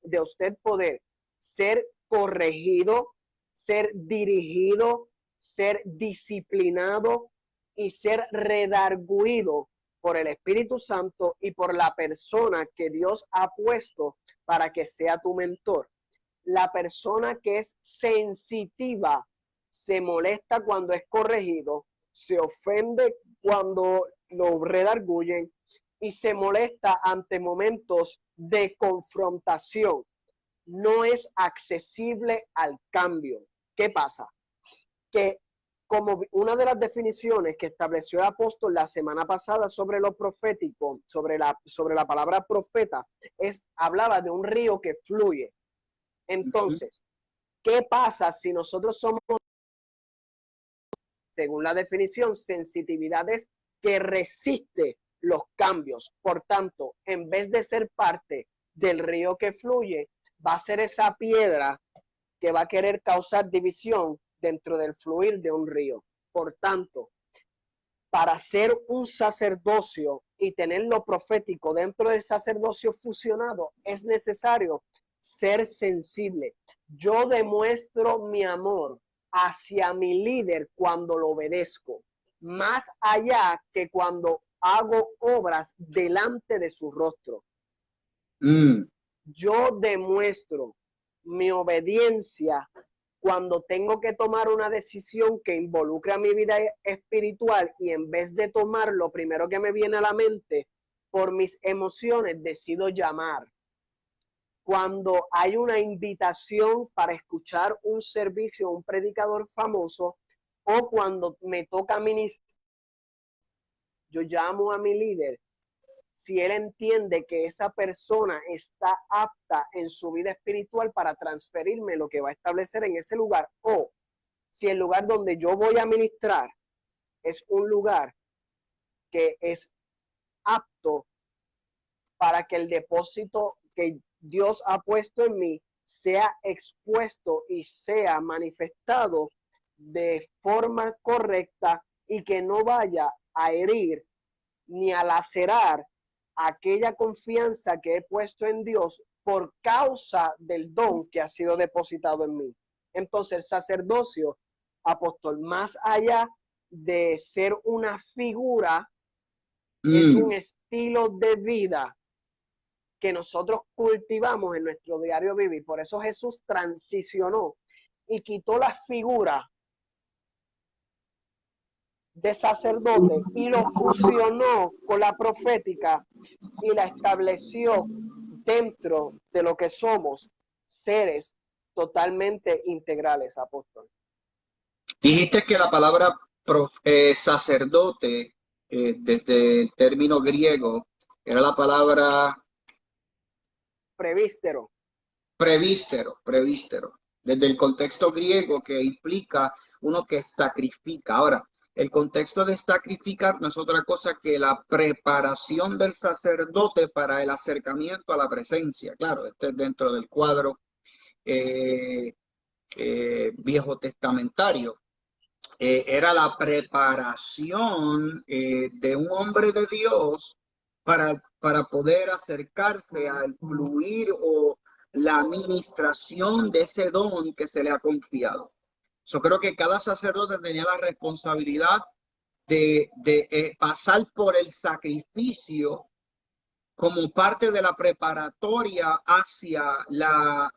S2: de usted poder ser corregido, ser dirigido, ser disciplinado y ser redarguido por el Espíritu Santo y por la persona que Dios ha puesto para que sea tu mentor. La persona que es sensitiva se molesta cuando es corregido, se ofende cuando lo redarguyen y se molesta ante momentos de confrontación. No es accesible al cambio. ¿Qué pasa? Que como una de las definiciones que estableció el apóstol la semana pasada sobre lo profético, sobre la palabra profeta, hablaba de un río que fluye. Entonces, ¿qué pasa si nosotros somos, según la definición, sensitividades que resiste los cambios? Por tanto, en vez de ser parte del río que fluye, va a ser esa piedra que va a querer causar división dentro del fluir de un río. Por tanto, para ser un sacerdocio y tener lo profético dentro del sacerdocio fusionado, es necesario ser sensible. Yo demuestro mi amor hacia mi líder cuando lo obedezco, más allá que cuando hago obras delante de su rostro. Yo demuestro mi obediencia cuando tengo que tomar una decisión que involucre a mi vida espiritual y en vez de tomar lo primero que me viene a la mente por mis emociones, decido llamar. Cuando hay una invitación para escuchar un servicio, un predicador famoso, o cuando me toca ministrar, yo llamo a mi líder. Si él entiende que esa persona está apta en su vida espiritual para transferirme lo que va a establecer en ese lugar, o si el lugar donde yo voy a ministrar es un lugar que es apto para que el depósito que Dios ha puesto en mí sea expuesto y sea manifestado de forma correcta y que no vaya a herir ni a lacerar aquella confianza que he puesto en Dios por causa del don que ha sido depositado en mí. Entonces el sacerdocio, apóstol, más allá de ser una figura, es un estilo de vida que nosotros cultivamos en nuestro diario vivir. Por eso Jesús transicionó y quitó la figura de sacerdote y lo fusionó con la profética y la estableció dentro de lo que somos, seres totalmente integrales, apóstol.
S1: Dijiste que la palabra sacerdote, desde el término griego, era la palabra
S2: Prevístero.
S1: Prevístero, desde el contexto griego que implica uno que sacrifica. Ahora, el contexto de sacrificar no es otra cosa que la preparación del sacerdote para el acercamiento a la presencia. Claro, este es dentro del cuadro viejo testamentario. Era la preparación de un hombre de Dios para poder acercarse al fluir o la administración de ese don que se le ha confiado. Yo creo que cada sacerdote tenía la responsabilidad de pasar por el sacrificio como parte de la preparatoria hacia la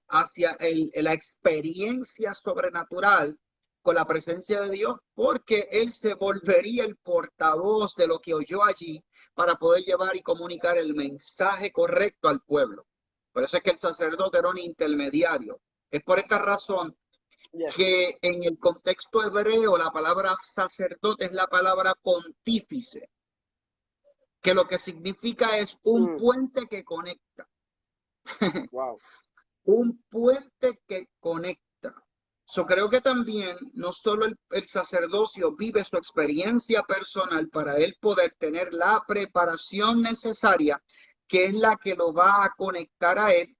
S1: experiencia sobrenatural con la presencia de Dios, porque él se volvería el portavoz de lo que oyó allí para poder llevar y comunicar el mensaje correcto al pueblo. Por eso es que el sacerdote era un intermediario. Es por esta razón que en el contexto hebreo la palabra sacerdote es la palabra pontífice, que lo que significa es un puente que conecta.
S2: Wow.
S1: Un puente que conecta. Creo que también no solo el sacerdocio vive su experiencia personal para él poder tener la preparación necesaria, que es la que lo va a conectar a él,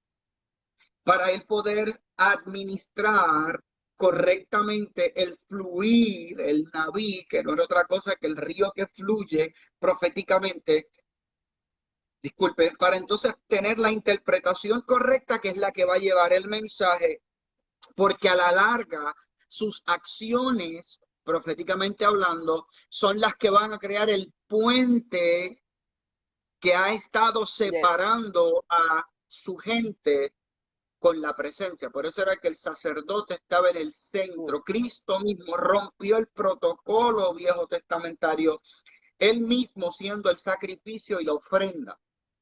S1: para él poder administrar correctamente el fluir, el naví, que no es otra cosa que el río que fluye proféticamente. Disculpe, para entonces tener la interpretación correcta, que es la que va a llevar el mensaje, porque a la larga sus acciones, proféticamente hablando, son las que van a crear el puente que ha estado
S2: Yes.
S1: separando a su gente con la presencia. Por eso era que el sacerdote estaba en el
S2: Mm.
S1: centro. Cristo mismo rompió el protocolo viejo testamentario, él mismo siendo el sacrificio y la ofrenda.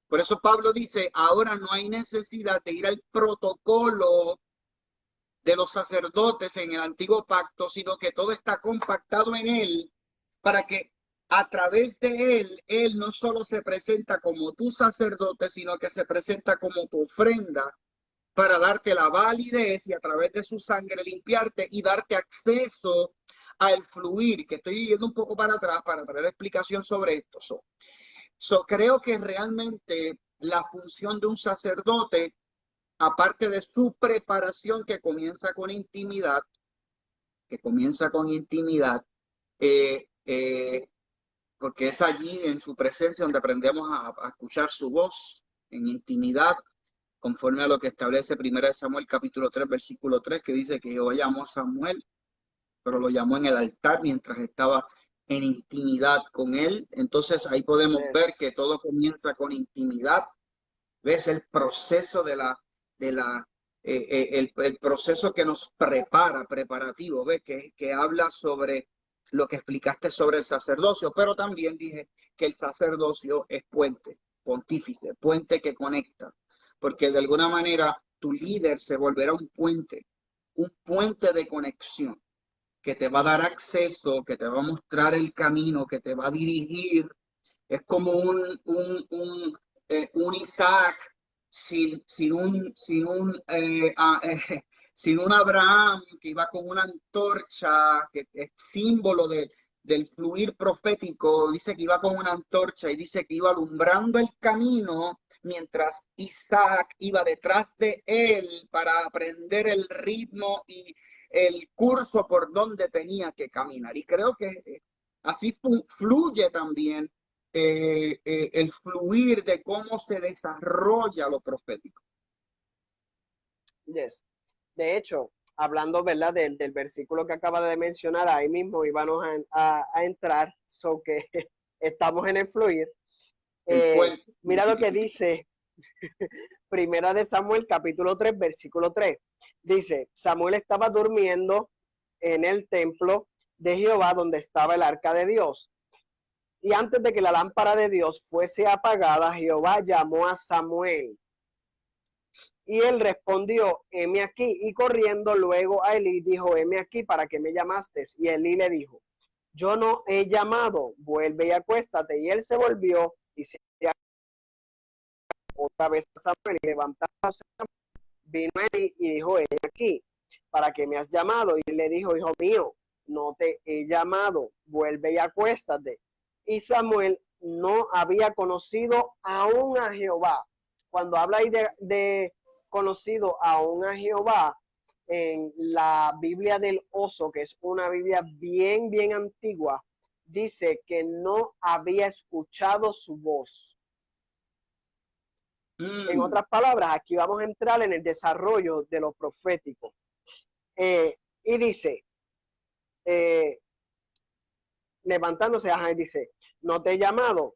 S1: Por eso Pablo dice, ahora no hay necesidad de ir al protocolo de los sacerdotes en el antiguo pacto, sino que todo está compactado en él para que a través de él no solo se presenta como tu sacerdote, sino que se presenta como tu ofrenda para darte la validez y a través de su sangre limpiarte y darte acceso al fluir, que estoy yendo un poco para atrás para traer explicación sobre esto. Creo que realmente la función de un sacerdote, aparte de su preparación que comienza con intimidad, eh, eh, porque es allí en su presencia donde aprendemos a escuchar su voz en intimidad, conforme a lo que establece 1 Samuel capítulo 3, versículo 3, que dice que Jehová llamó a Samuel, pero lo llamó en el altar mientras estaba en intimidad con él. Entonces ahí podemos ver
S2: Yes.
S1: que todo comienza con intimidad. ¿Ves el proceso de la el proceso que nos preparativo, ¿ves? Que habla sobre lo que explicaste sobre el sacerdocio, pero también dije que el sacerdocio es puente, pontífice, puente que conecta, porque de alguna manera tu líder se volverá un puente de conexión que te va a dar acceso, que te va a mostrar el camino, que te va a dirigir. Es como un Isaac sin un Abraham que iba con una antorcha, que es símbolo del fluir profético. Dice que iba con una antorcha y dice que iba alumbrando el camino mientras Isaac iba detrás de él para aprender el ritmo y el curso por donde tenía que caminar. Y creo que así fluye también el fluir de cómo se desarrolla lo profético.
S2: Yes. De hecho, hablando, ¿verdad? Del versículo que acaba de mencionar, ahí mismo íbamos a entrar, so que estamos en el fluir.
S1: El puente.
S2: Mira lo que dice Primera de Samuel, capítulo 3, versículo 3. Dice, Samuel estaba durmiendo en el templo de Jehová donde estaba el arca de Dios. Y antes de que la lámpara de Dios fuese apagada, Jehová llamó a Samuel. Y él respondió, heme aquí. Y corriendo luego a Elí, dijo, heme aquí, ¿para qué me llamaste? Y Elí le dijo, yo no he llamado, vuelve y acuéstate. Y él se volvió y se otra vez a Samuel y levantándose, vino Elí y dijo, heme aquí, ¿para qué me has llamado? Y le dijo, hijo mío, no te he llamado, vuelve y acuéstate. Y Samuel no había conocido aún a Jehová. Cuando habla ahí de conocido aún a Jehová, en la Biblia del Oso, que es una Biblia bien, bien antigua, dice que no había escuchado su voz. En
S1: Mm,
S2: otras palabras, aquí vamos a entrar en el desarrollo de lo profético. Y dice, eh, levantándose, y dice, no te he llamado,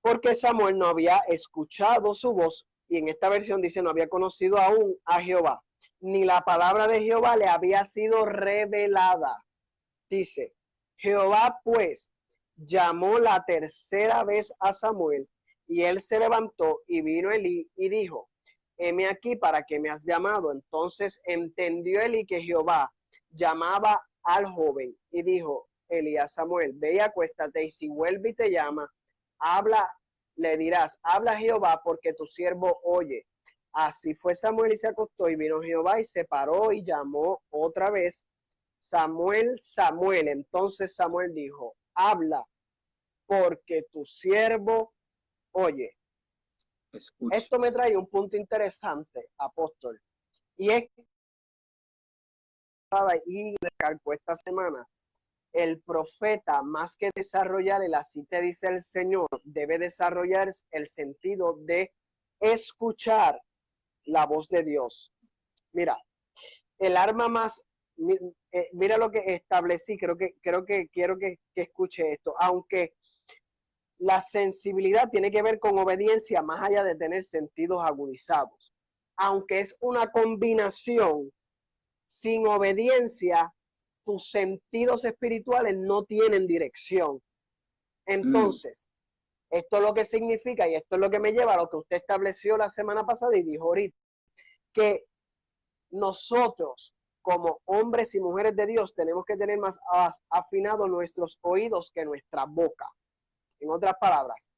S2: porque Samuel no había escuchado su voz, y en esta versión dice, no había conocido aún a Jehová, ni la palabra de Jehová le había sido revelada. Dice, Jehová pues llamó la tercera vez a Samuel, y él se levantó y vino Elí y dijo, heme aquí, ¿para qué me has llamado? Entonces entendió Elí que Jehová llamaba al joven y dijo Elí a Samuel, ve y acuéstate, y si vuelve y te llama, habla, le dirás, habla Jehová porque tu siervo oye. Así fue Samuel y se acostó, y vino Jehová y se paró y llamó otra vez, Samuel, Samuel. Entonces Samuel dijo, habla, porque tu siervo oye.
S1: Escucha.
S2: Esto me trae un punto interesante, apóstol, y es que y recalcó esta semana, el profeta, más que desarrollar el así te dice el Señor, debe desarrollar el sentido de escuchar la voz de Dios. Mira, el arma más, mira lo que establecí, creo que quiero que escuche esto, aunque la sensibilidad tiene que ver con obediencia más allá de tener sentidos agudizados, aunque es una combinación, sin obediencia tus sentidos espirituales no tienen dirección. Entonces, esto es lo que significa, y esto es lo que me lleva a lo que usted estableció la semana pasada y dijo ahorita, que nosotros como hombres y mujeres de Dios tenemos que tener más afinados nuestros oídos que nuestra boca. En otras palabras,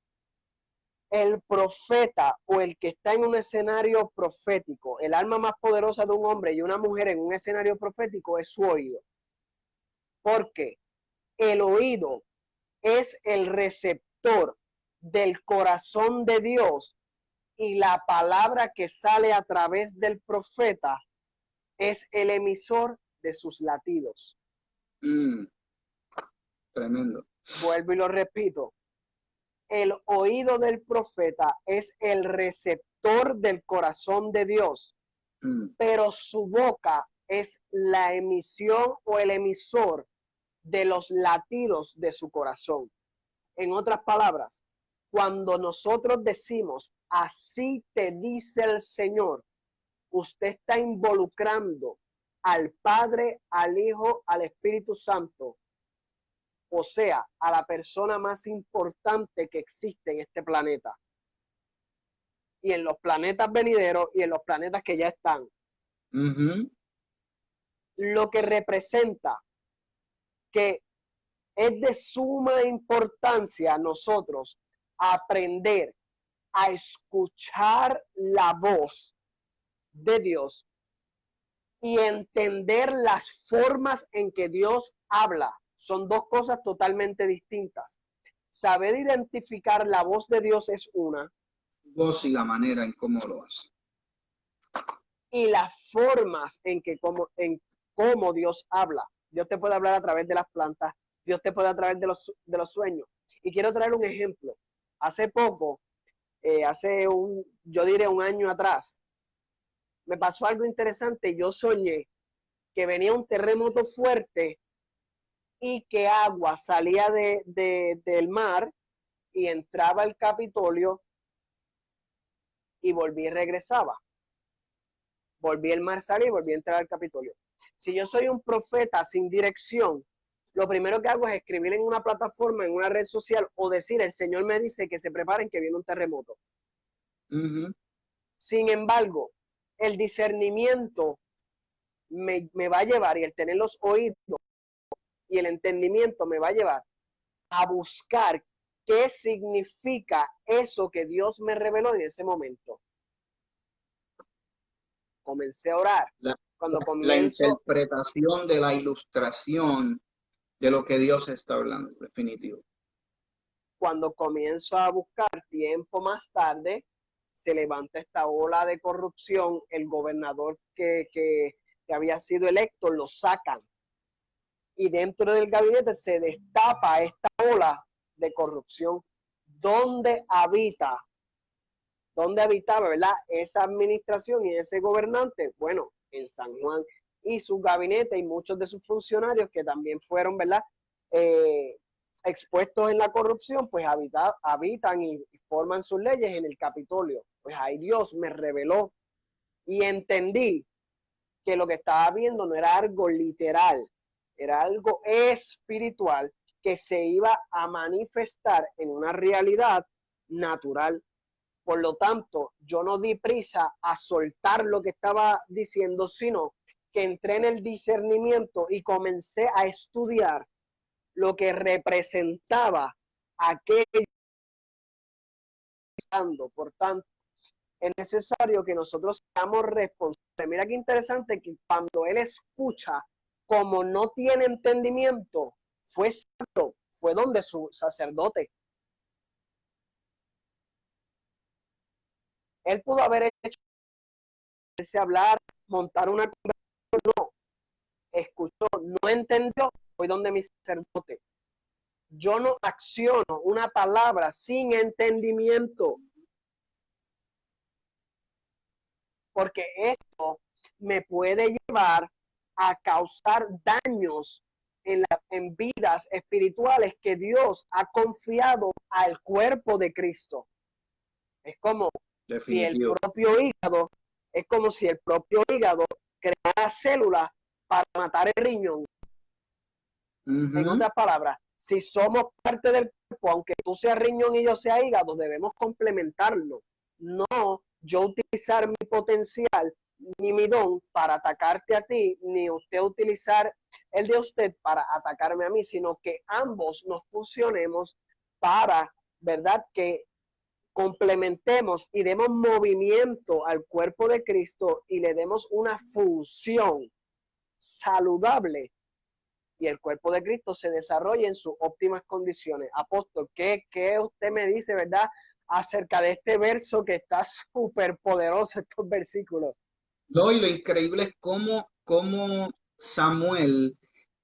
S2: el profeta o el que está en un escenario profético, el alma más poderosa de un hombre y una mujer en un escenario profético es su oído. Porque el oído es el receptor del corazón de Dios y la palabra que sale a través del profeta es el emisor de sus latidos.
S1: Tremendo.
S2: Vuelvo y lo repito. El oído del profeta es el receptor del corazón de Dios, pero su boca es la emisión o el emisor de los latidos de su corazón. En otras palabras, cuando nosotros decimos, así te dice el Señor, usted está involucrando al Padre, al Hijo, al Espíritu Santo, o sea, a la persona más importante que existe en este planeta. Y en los planetas venideros y en los planetas que ya están. Lo que representa que es de suma importancia nosotros aprender a escuchar la voz de Dios y entender las formas en que Dios habla. Son dos cosas totalmente distintas. Saber identificar la voz de Dios es una.
S1: Voz y la manera en cómo lo hace.
S2: Y las formas en cómo Dios habla. Dios te puede hablar a través de las plantas, Dios te puede a través de los sueños. Y quiero traer un ejemplo. Hace poco, yo diré un año atrás, me pasó algo interesante. Yo soñé que venía un terremoto fuerte y que agua salía del mar y entraba al Capitolio y volví y regresaba. Volví el mar salir y volví a entrar al Capitolio. Si yo soy un profeta sin dirección, lo primero que hago es escribir en una plataforma, en una red social, o decir, el Señor me dice que se preparen que viene un terremoto. Sin embargo, el discernimiento me va a llevar, y el tener los oídos y el entendimiento me va a llevar a buscar qué significa eso que Dios me reveló en ese momento. Comencé a orar.
S1: La interpretación de la ilustración de lo que Dios está hablando, definitivo.
S2: Cuando comienzo a buscar tiempo más tarde, se levanta esta ola de corrupción, el gobernador que había sido electo lo sacan. Y dentro del gabinete se destapa esta ola de corrupción. ¿Dónde habitaba, verdad, esa administración y ese gobernante? Bueno, en San Juan. Y su gabinete y muchos de sus funcionarios que también fueron, ¿verdad?, expuestos en la corrupción, pues habitan y forman sus leyes en el Capitolio. Pues ahí Dios me reveló y entendí que lo que estaba viendo no era algo literal, era algo espiritual que se iba a manifestar en una realidad natural. Por lo tanto, yo no di prisa a soltar lo que estaba diciendo, sino que entré en el discernimiento y comencé a estudiar lo que representaba aquello. Por tanto, es necesario que nosotros seamos responsables. Mira qué interesante que cuando él escucha, como no tiene entendimiento, fue santo, fue donde su sacerdote. Él pudo haber hecho hablar, montar una conversación, no, escuchó, no entendió, fue donde mi sacerdote. Yo no acciono una palabra sin entendimiento, porque esto me puede llevar a causar daños en vidas espirituales que Dios ha confiado al cuerpo de Cristo. Es como si el propio hígado, es como si el propio hígado creara células para matar el riñón. En otras palabras, si somos parte del cuerpo, aunque tú seas riñón y yo sea hígado, debemos complementarlo. No yo utilizar mi potencial ni mi don para atacarte a ti, ni usted utilizar el de usted para atacarme a mí, sino que ambos nos fusionemos para, ¿verdad?, que complementemos y demos movimiento al cuerpo de Cristo y le demos una función saludable y el cuerpo de Cristo se desarrolle en sus óptimas condiciones. Apóstol, ¿qué usted me dice, verdad, acerca de este verso que está súper poderoso, estos versículos?
S1: No, y lo increíble es cómo Samuel,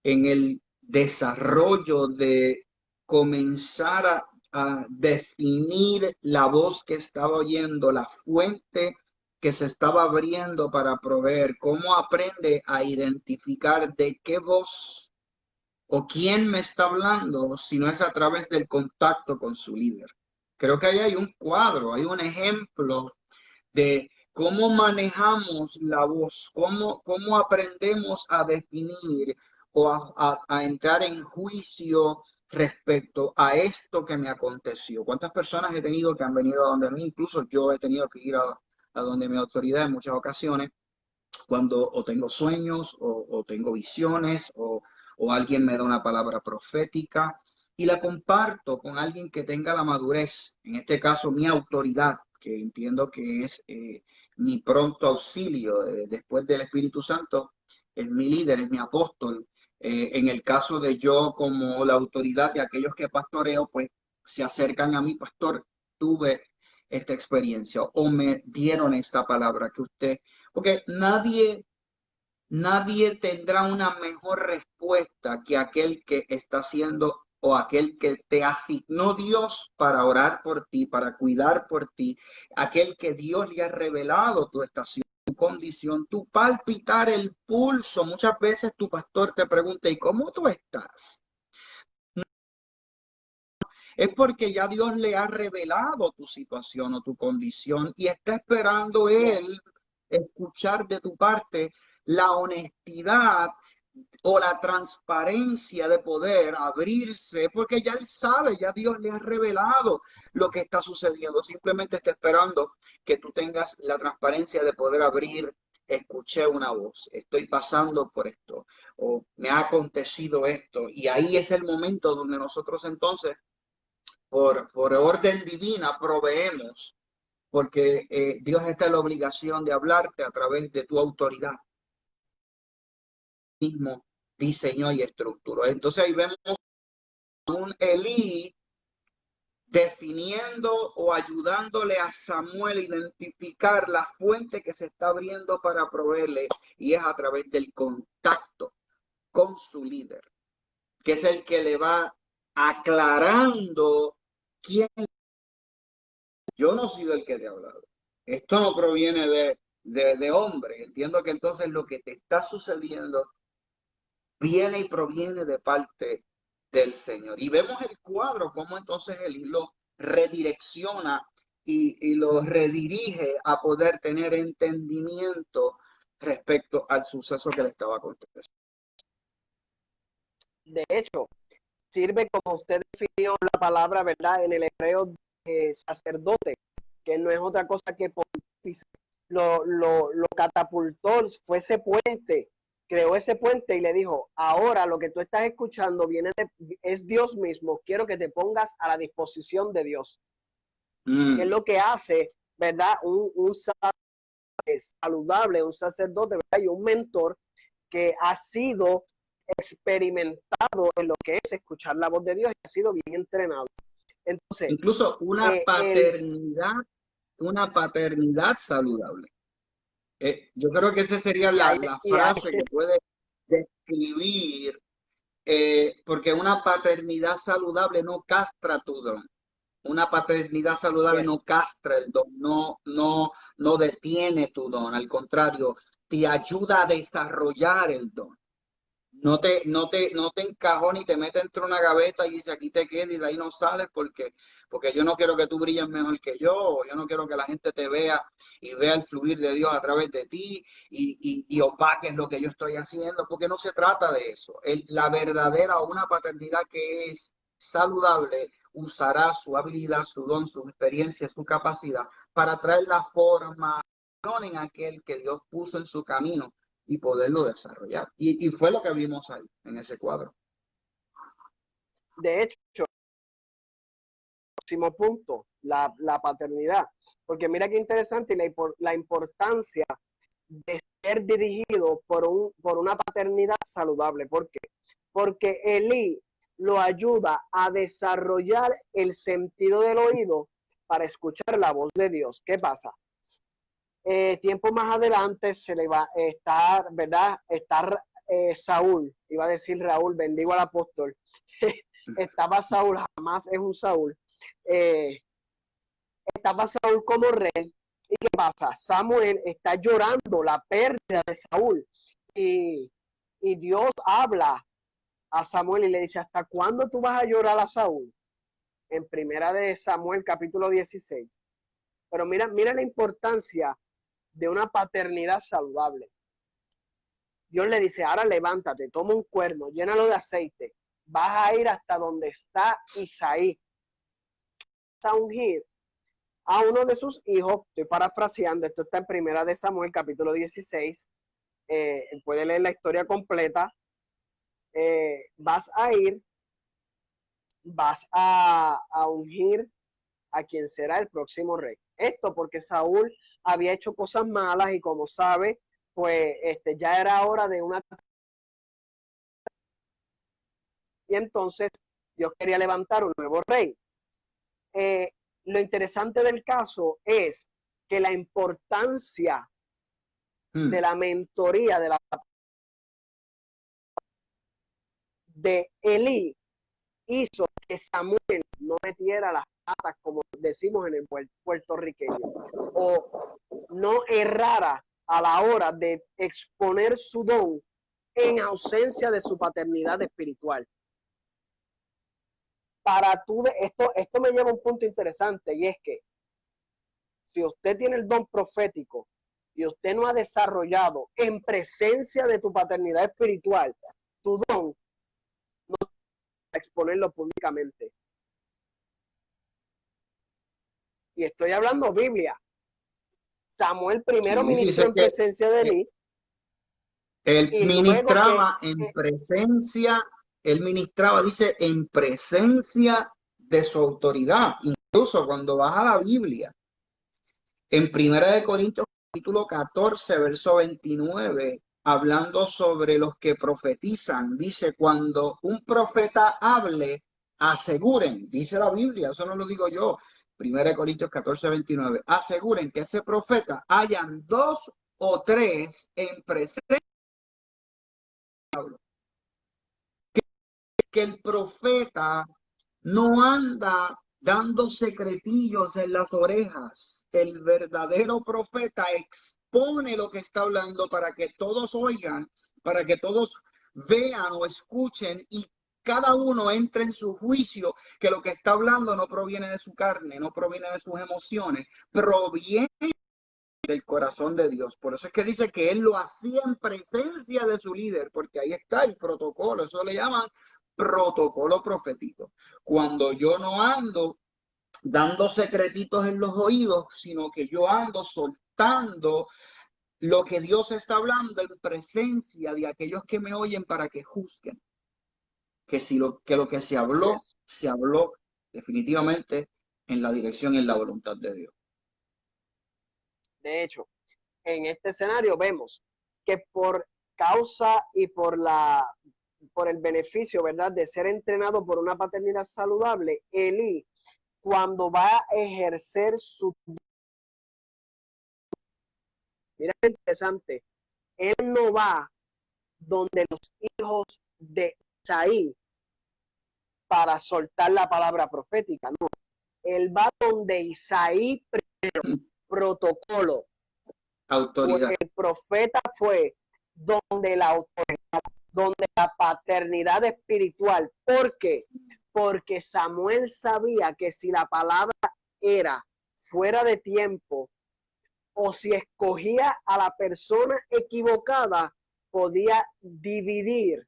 S1: en el desarrollo de comenzar a definir la voz que estaba oyendo, la fuente que se estaba abriendo para proveer, cómo aprende a identificar de qué voz o quién me está hablando, si no es a través del contacto con su líder. Creo que ahí hay un cuadro, hay un ejemplo de cómo manejamos la voz, cómo aprendemos a definir o a entrar en juicio respecto a esto que me aconteció. ¿Cuántas personas he tenido que han venido a donde mí? Incluso yo he tenido que ir a donde mi autoridad en muchas ocasiones, cuando o tengo sueños o tengo visiones o alguien me da una palabra profética y la comparto con alguien que tenga la madurez, en este caso mi autoridad, que entiendo que es mi pronto auxilio después del Espíritu Santo, es mi líder, es mi apóstol. En el caso de yo como la autoridad de aquellos que pastoreo, pues se acercan a mi pastor, tuve esta experiencia o me dieron esta palabra que usted, porque nadie tendrá una mejor respuesta que aquel que está haciendo o aquel que te asignó Dios para orar por ti, para cuidar por ti, aquel que Dios le ha revelado tu estación, tu condición, tu palpitar, el pulso. Muchas veces tu pastor te pregunta, ¿y cómo tú estás? Es porque ya Dios le ha revelado tu situación o tu condición y está esperando él escuchar de tu parte la honestidad o la transparencia de poder abrirse, porque ya él sabe, ya Dios le ha revelado lo que está sucediendo. Simplemente está esperando que tú tengas la transparencia de poder abrir. Escuché una voz, estoy pasando por esto, o me ha acontecido esto, y ahí es el momento donde nosotros entonces por orden divina proveemos, porque Dios está en la obligación de hablarte a través de tu autoridad. Mismo diseño y estructura. Entonces ahí vemos un Elí definiendo o ayudándole a Samuel a identificar la fuente que se está abriendo para proveerle, y es a través del contacto con su líder, que es el que le va aclarando quién. Yo no he sido el que te ha hablado. Esto no proviene de hombre. Entiendo que entonces lo que te está sucediendo viene y proviene de parte del Señor. Y vemos el cuadro, cómo entonces él lo redirecciona y lo redirige a poder tener entendimiento respecto al suceso que le estaba aconteciendo.
S2: De hecho, sirve como usted definió la palabra, ¿verdad? En el hebreo sacerdote, que no es otra cosa que lo catapultó, fue ese puente, creó ese puente y le dijo, ahora lo que tú estás escuchando es Dios mismo, quiero que te pongas a la disposición de Dios. ¿Qué es lo que hace ¿verdad? Un saludable, un sacerdote, ¿verdad? Y un mentor que ha sido experimentado en lo que es escuchar la voz de Dios y ha sido bien entrenado. Entonces,
S1: Incluso
S2: el
S1: una paternidad saludable. Yo creo que esa sería
S2: y hay,
S1: la
S2: y hay,
S1: frase que puede describir, porque una paternidad saludable no castra tu don. Una paternidad saludable no
S2: yes,
S1: castra el don, no detiene tu don, al contrario, te ayuda a desarrollar el don. No te encajó ni te mete entre una gaveta y dice aquí te quedas y de ahí no sales porque yo no quiero que tú brilles mejor que yo, o yo no quiero que la gente te vea y vea el fluir de Dios a través de ti y opaques lo que yo estoy haciendo, porque no se trata de eso. La verdadera o una paternidad que es saludable usará su habilidad, su don, su experiencia, su capacidad para traer la forma en aquel que Dios puso en su camino y poderlo desarrollar. Y fue lo que vimos ahí, en ese cuadro.
S2: de hecho, próximo punto, la paternidad. Porque mira qué interesante y la importancia de ser dirigido por una paternidad saludable. ¿Por qué? Porque Elí lo ayuda a desarrollar el sentido del oído para escuchar la voz de Dios. ¿Qué pasa? Tiempo más adelante se le va a estar, ¿verdad? Estar Saúl, iba a decir Raúl, bendigo al apóstol. Estaba Saúl, jamás es un Saúl. Eh, Estaba Saúl como rey. ¿Y qué pasa? Samuel está llorando la pérdida de Saúl. Y, y Dios habla a Samuel y le dice, ¿hasta cuándo tú vas a llorar a Saúl? En primera de Samuel, capítulo 16. Pero mira la importancia de una paternidad saludable. Dios le dice, ahora levántate, toma un cuerno, llénalo de aceite, vas a ir hasta donde está Isaí, vas a ungir a uno de sus hijos, estoy parafraseando, esto está en primera de Samuel, capítulo 16, puede leer la historia completa, vas a ir, vas a ungir a quien será el próximo rey. Esto porque Saúl había hecho cosas malas y como sabe, pues ya era hora de una... Y entonces Dios quería levantar un nuevo rey. Lo interesante del caso es que la importancia de la mentoría de Elí hizo que Samuel no metiera las patas, como decimos en el puertorriqueño, o no errara a la hora de exponer su don en ausencia de su paternidad espiritual. Para tú, esto me lleva a un punto interesante y es que si usted tiene el don profético y usted no ha desarrollado en presencia de tu paternidad espiritual tu don, no va a exponerlo públicamente. Y estoy hablando Biblia. Samuel primero
S1: Sí,
S2: ministró
S1: dice
S2: en
S1: que
S2: presencia de Elí
S1: él
S2: y luego que
S1: ministraba en presencia, él ministraba, dice, en presencia de su autoridad. Incluso cuando vas a la Biblia, en Primera de Corintios, capítulo 14, verso 29, hablando sobre los que profetizan, dice, cuando un profeta hable, aseguren, dice la Biblia, eso no lo digo yo, Primera de Corintios 14, 29, aseguren que ese profeta hayan dos o tres en presencia, que el profeta no anda dando secretillos en las orejas. El verdadero profeta expone lo que está hablando para que todos oigan, para que todos vean o escuchen y cada uno entre en su juicio que lo que está hablando no proviene de su carne, no proviene de sus emociones, proviene del corazón de Dios. Por eso es que dice que él lo hacía en presencia de su líder, porque ahí está el protocolo, eso le llaman protocolo profético. Cuando yo no ando dando secretitos en los oídos, sino que yo ando soltando lo que Dios está hablando en presencia de aquellos que me oyen para que juzguen. Que si lo que
S2: yes,
S1: se habló definitivamente en la dirección y en la voluntad de Dios.
S2: De hecho, en este escenario vemos que por causa y por el beneficio, ¿verdad?, de ser entrenado por una paternidad saludable, Elí, cuando va a ejercer mira qué interesante, él no va donde los hijos de Isaí para soltar la palabra profética, no. Él va donde Isaí primero, protocolo.
S1: Autoridad.
S2: El profeta fue donde la autoridad, donde la paternidad espiritual. ¿Por qué? Porque Samuel sabía que si la palabra era fuera de tiempo o si escogía a la persona equivocada, podía dividir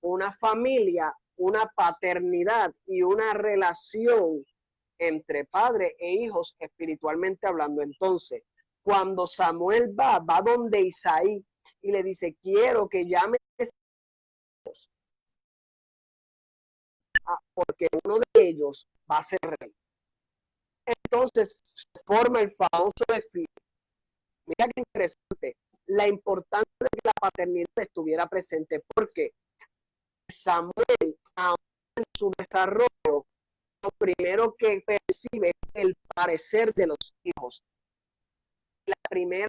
S2: una familia, una paternidad y una relación entre padre e hijos espiritualmente hablando. Entonces, cuando Samuel va donde Isaí y le dice, quiero que llames porque uno de ellos va a ser rey. Entonces se forma el famoso desfile. Mira qué interesante, la importancia de que la paternidad estuviera presente, porque Samuel, aún en su desarrollo, lo primero que percibe es el parecer de los hijos. La primera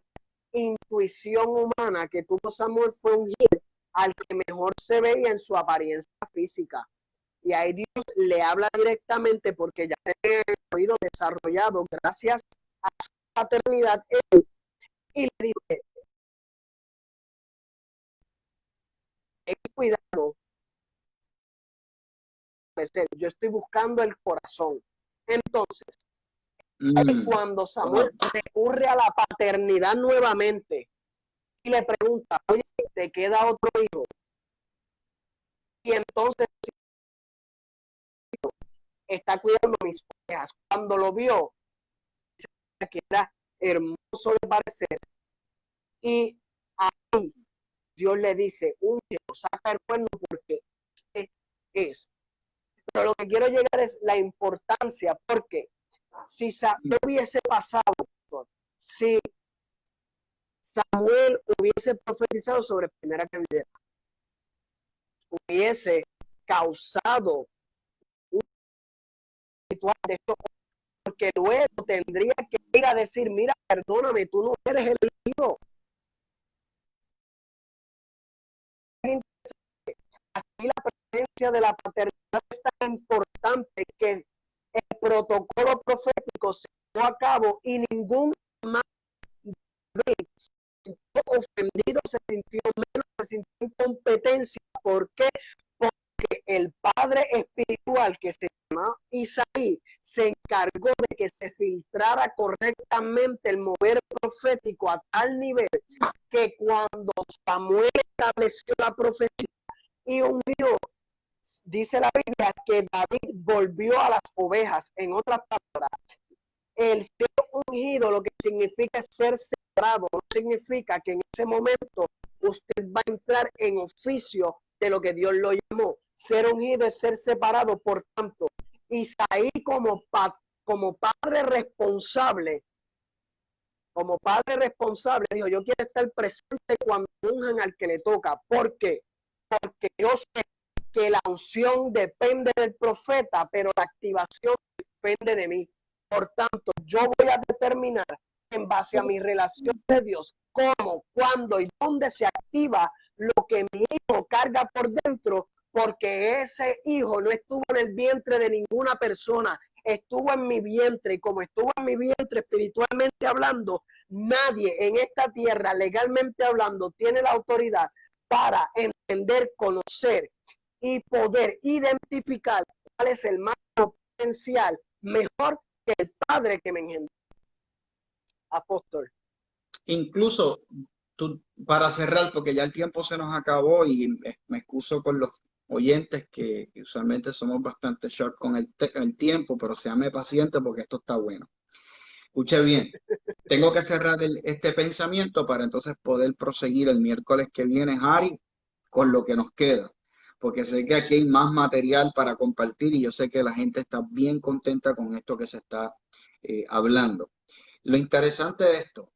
S2: intuición humana que tuvo Samuel fue ungir al que mejor se veía en su apariencia física. Y ahí Dios le habla directamente porque ya tiene el oído desarrollado gracias a su paternidad y le dice, cuidado, yo estoy buscando el corazón. Entonces, cuando Samuel recurre a la paternidad nuevamente y le pregunta, oye, ¿te queda otro hijo? Y entonces está cuidando mis ovejas. Cuando lo vio, que era hermoso de parecer, y ahí Dios le dice, saca el cuerno porque este es. Pero lo que quiero llegar es la importancia, porque si no hubiese pasado, si Samuel hubiese profetizado sobre primera candidata, hubiese causado un ritual de esto, porque luego tendría que ir a decir, mira, perdóname, tú no eres el elegido. Aquí la presencia de la paternidad es tan importante que el protocolo profético se llevó a cabo y ningún más se sintió ofendido, se sintió menos, se sintió en competencia. ¿Por qué? Porque el padre espiritual que se llama Isaí se encargó de que se filtrara correctamente el mover profético a tal nivel que cuando Samuel estableció la profecía y ungió, dice la Biblia que David volvió a las ovejas. En otras palabras, el ser ungido lo que significa es ser separado, no significa que en ese momento usted va a entrar en oficio de lo que Dios lo llamó. Ser ungido es ser separado. Por tanto, Isaí como padre responsable, dijo, yo quiero estar presente cuando unjan al que le toca. ¿Por qué? Porque yo sé que la unción depende del profeta, pero la activación depende de mí. Por tanto, yo voy a determinar en base a mi relación de Dios cómo, cuándo y dónde se activa lo que mi hijo carga por dentro, porque ese hijo no estuvo en el vientre de ninguna persona, estuvo en mi vientre, y como estuvo en mi vientre espiritualmente hablando, nadie en esta tierra legalmente hablando tiene la autoridad para entender, conocer y poder identificar cuál es el más potencial mejor que el padre que me engendró. Apóstol.
S1: Incluso, para cerrar, porque ya el tiempo se nos acabó y me excuso con los oyentes que usualmente somos bastante short con el tiempo, pero séame paciente porque esto está bueno. Escuche bien, tengo que cerrar este pensamiento para entonces poder proseguir el miércoles que viene, Harry, con lo que nos queda, porque sé que aquí hay más material para compartir y yo sé que la gente está bien contenta con esto que se está hablando. Lo interesante de esto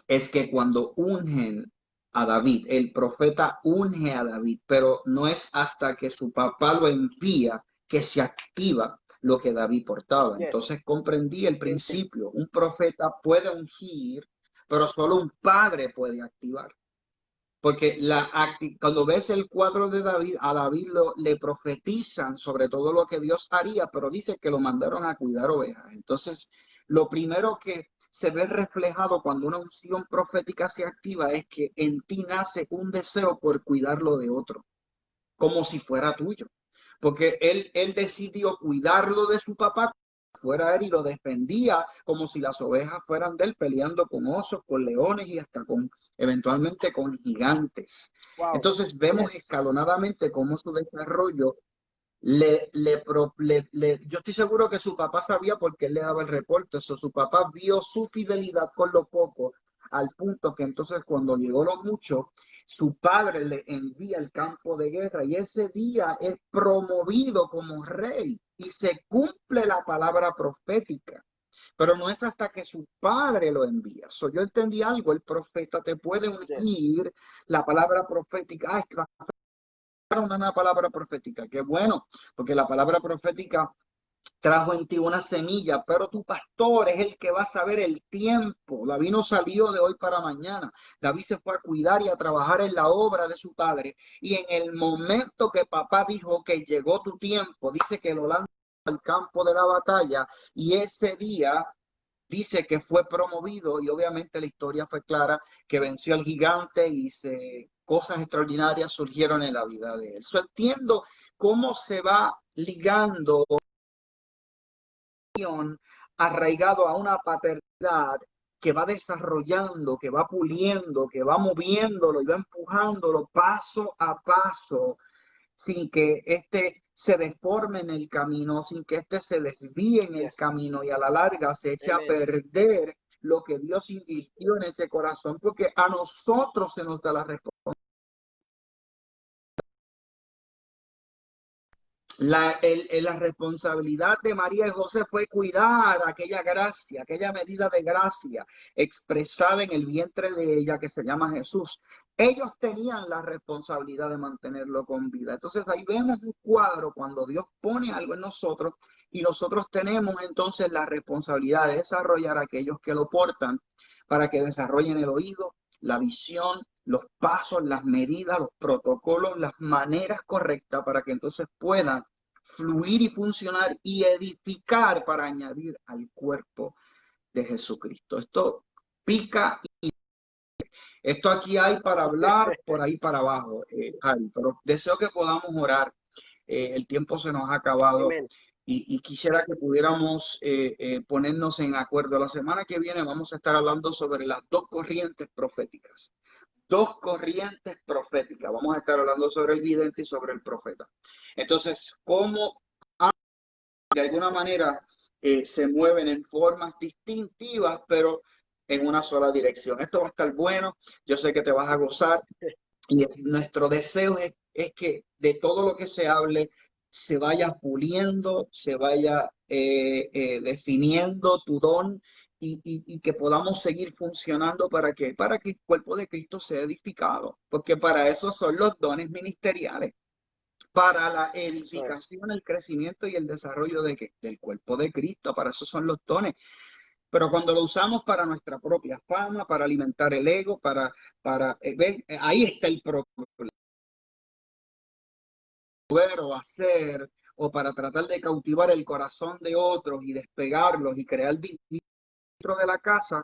S1: es que cuando ungen a David, el profeta unge a David, pero no es hasta que su papá lo envía que se activa lo que David portaba.
S2: Yes.
S1: Entonces comprendí el
S2: Entiendo.
S1: principio. Un profeta puede ungir, pero solo un padre puede activar. Porque cuando ves el cuadro de David, a David le profetizan sobre todo lo que Dios haría, pero dice que lo mandaron a cuidar ovejas. Entonces, lo primero que se ve reflejado cuando una unción profética se activa es que en ti nace un deseo por cuidarlo de otro, como si fuera tuyo. Porque él decidió cuidarlo de su papá, fuera él, y lo defendía como si las ovejas fueran de él, peleando con osos, con leones y hasta con eventualmente con gigantes.
S2: Wow.
S1: Entonces vemos
S2: Yes.
S1: escalonadamente cómo su desarrollo yo estoy seguro que su papá sabía porque él le daba el reporte. Eso, su papá vio su fidelidad con lo poco, al punto que entonces cuando llegó lo mucho, su padre le envía al campo de guerra y ese día es promovido como rey y se cumple la palabra profética. Pero no es hasta que su padre lo envía. Yo entendí algo, el profeta te puede
S2: Yes.
S1: ungir, la palabra profética. Ay, una palabra profética, qué bueno, porque la palabra profética trajo en ti una semilla, pero tu pastor es el que va a saber el tiempo. David no salió de hoy para mañana. David se fue a cuidar y a trabajar en la obra de su padre. Y en el momento que papá dijo que llegó tu tiempo, dice que lo lanzó al campo de la batalla y ese día dice que fue promovido y obviamente la historia fue clara, que venció al gigante y cosas extraordinarias surgieron en la vida de él. Entiendo cómo se va ligando arraigado a una paternidad que va desarrollando, que va puliendo, que va moviéndolo y va empujándolo paso a paso sin que éste se deforme en el camino, sin que éste se desvíe en el camino y a la
S2: Yes.
S1: larga se eche a
S2: Amen.
S1: perder lo que Dios invirtió en ese corazón, porque a nosotros se nos da la responsabilidad. La responsabilidad de María y José fue cuidar aquella gracia, aquella medida de gracia expresada en el vientre de ella que se llama Jesús. Ellos tenían la responsabilidad de mantenerlo con vida. Entonces ahí vemos un cuadro cuando Dios pone algo en nosotros y nosotros tenemos entonces la responsabilidad de desarrollar a aquellos que lo portan para que desarrollen el oído, la visión, los pasos, las medidas, los protocolos, las maneras correctas para que entonces puedan fluir y funcionar y edificar para añadir al cuerpo de Jesucristo. Esto pica, esto aquí hay para hablar, por ahí para abajo, Javi, pero deseo que podamos orar. El tiempo se nos ha acabado
S2: Amen.
S1: y quisiera que pudiéramos ponernos en acuerdo. La semana que viene vamos a estar hablando sobre las dos corrientes proféticas. Dos corrientes proféticas. Vamos a estar hablando sobre el vidente y sobre el profeta. Entonces, ¿cómo de alguna manera se mueven en formas distintivas, pero en una sola dirección? Esto va a estar bueno. Yo sé que te vas a gozar. Y nuestro deseo es que de todo lo que se hable se vaya puliendo, se vaya definiendo tu don y que podamos seguir funcionando para que el cuerpo de Cristo sea edificado, porque para eso son los dones ministeriales, para la
S2: Eso es.
S1: edificación, el crecimiento y el desarrollo del cuerpo de Cristo, para eso son los dones. Pero cuando lo usamos para nuestra propia fama, para alimentar el ego, ahí está el problema o hacer o para tratar de cautivar el corazón de otros y despegarlos y crear dentro de la casa,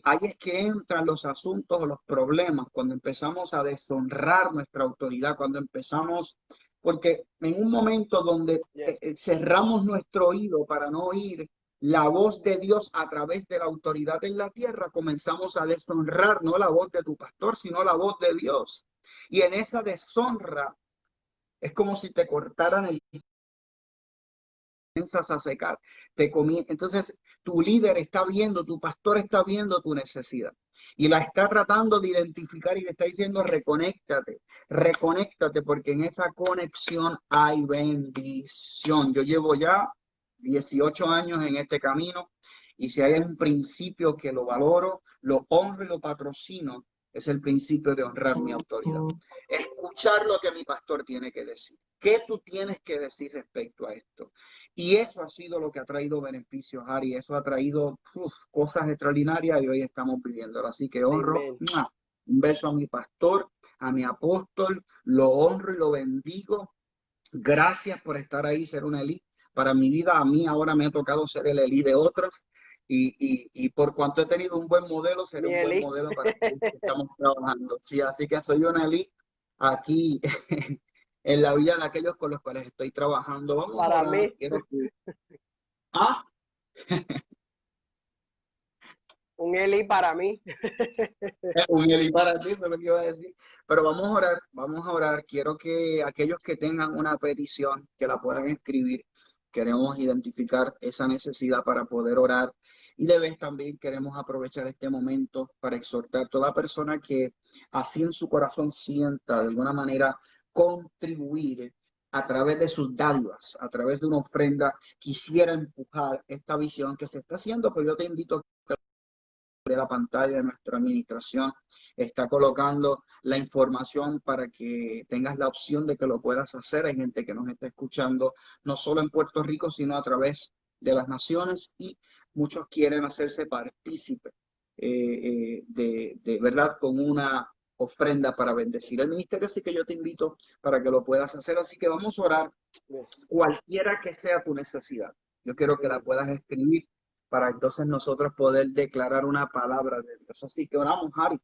S1: ahí es que entran los asuntos o los problemas, cuando empezamos a deshonrar nuestra autoridad, cuando empezamos, porque en un momento donde
S2: Yes.
S1: cerramos nuestro oído para no oír la voz de Dios a través de la autoridad en la tierra, comenzamos a deshonrar no la voz de tu pastor, sino la voz de Dios. Y en esa deshonra es como si te cortaran el comienzas a secar. Entonces, tu líder está viendo, tu pastor está viendo tu necesidad y la está tratando de identificar y le está diciendo, reconéctate, reconéctate, porque en esa conexión hay bendición. Yo llevo ya 18 años en este camino Y si hay un principio que lo valoro, lo honro y lo patrocino, es el principio de honrar mi autoridad. Escuchar lo que mi pastor tiene que decir. ¿Qué tú tienes que decir respecto a esto? Y eso ha sido lo que ha traído beneficios, Ari. Eso ha traído cosas extraordinarias y hoy estamos viviéndolo. Así que honro,
S2: Amén.
S1: un beso a mi pastor, a mi apóstol, lo honro y lo bendigo. Gracias por estar ahí, ser una elite. Para mi vida, a mí ahora me ha tocado ser el elite de otros. Y por cuanto he tenido un buen modelo, seré un buen
S2: Mieli.
S1: modelo para los que estamos trabajando. Sí, así que soy una elite aquí en la vida de aquellos con los cuales estoy trabajando. Vamos a
S2: Para
S1: orar.
S2: mí,
S1: Quiero que... Ah,
S2: un Eli para mí.
S1: un elite para ti, eso es lo que iba a decir. Pero vamos a orar, vamos a orar. Quiero que aquellos que tengan una petición, que la puedan escribir. Queremos identificar esa necesidad para poder orar. Y de vez también queremos aprovechar este momento para exhortar a toda persona que así en su corazón sienta de alguna manera contribuir a través de sus dádivas, a través de una ofrenda, quisiera empujar esta visión que se está haciendo. Pues yo te invito de la pantalla de nuestra administración está colocando la información para que tengas la opción de que lo puedas hacer. Hay gente que nos está escuchando no solo en Puerto Rico, sino a través de las naciones y muchos quieren hacerse partícipe de verdad con una ofrenda para bendecir el ministerio. Así que yo te invito para que lo puedas hacer. Así que vamos a orar
S2: Yes.
S1: cualquiera que sea tu necesidad. Yo quiero que la puedas escribir para entonces nosotros poder declarar una palabra de Dios. Así que oramos, Harry.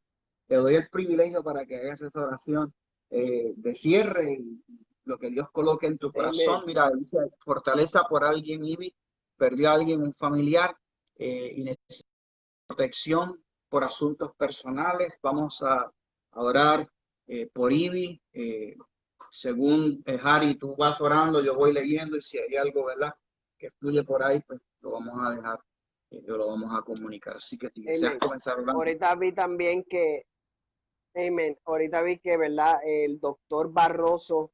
S1: Te doy el privilegio para que hagas esa oración de cierre y lo que Dios coloque en tu corazón.
S2: Amén.
S1: Mira, dice fortaleza por alguien, Ivy, perdió a alguien, un familiar, y necesita protección por asuntos personales. Vamos a orar por Ivy. Según Harry, tú vas orando, yo voy leyendo y si hay algo, ¿verdad?, que fluye por ahí, pues lo vamos a dejar, lo vamos a comunicar. Así que si deseas
S2: Amén.
S1: comenzar orando.
S2: Ahorita vi también que, amén, ahorita vi que, ¿verdad? El doctor Barroso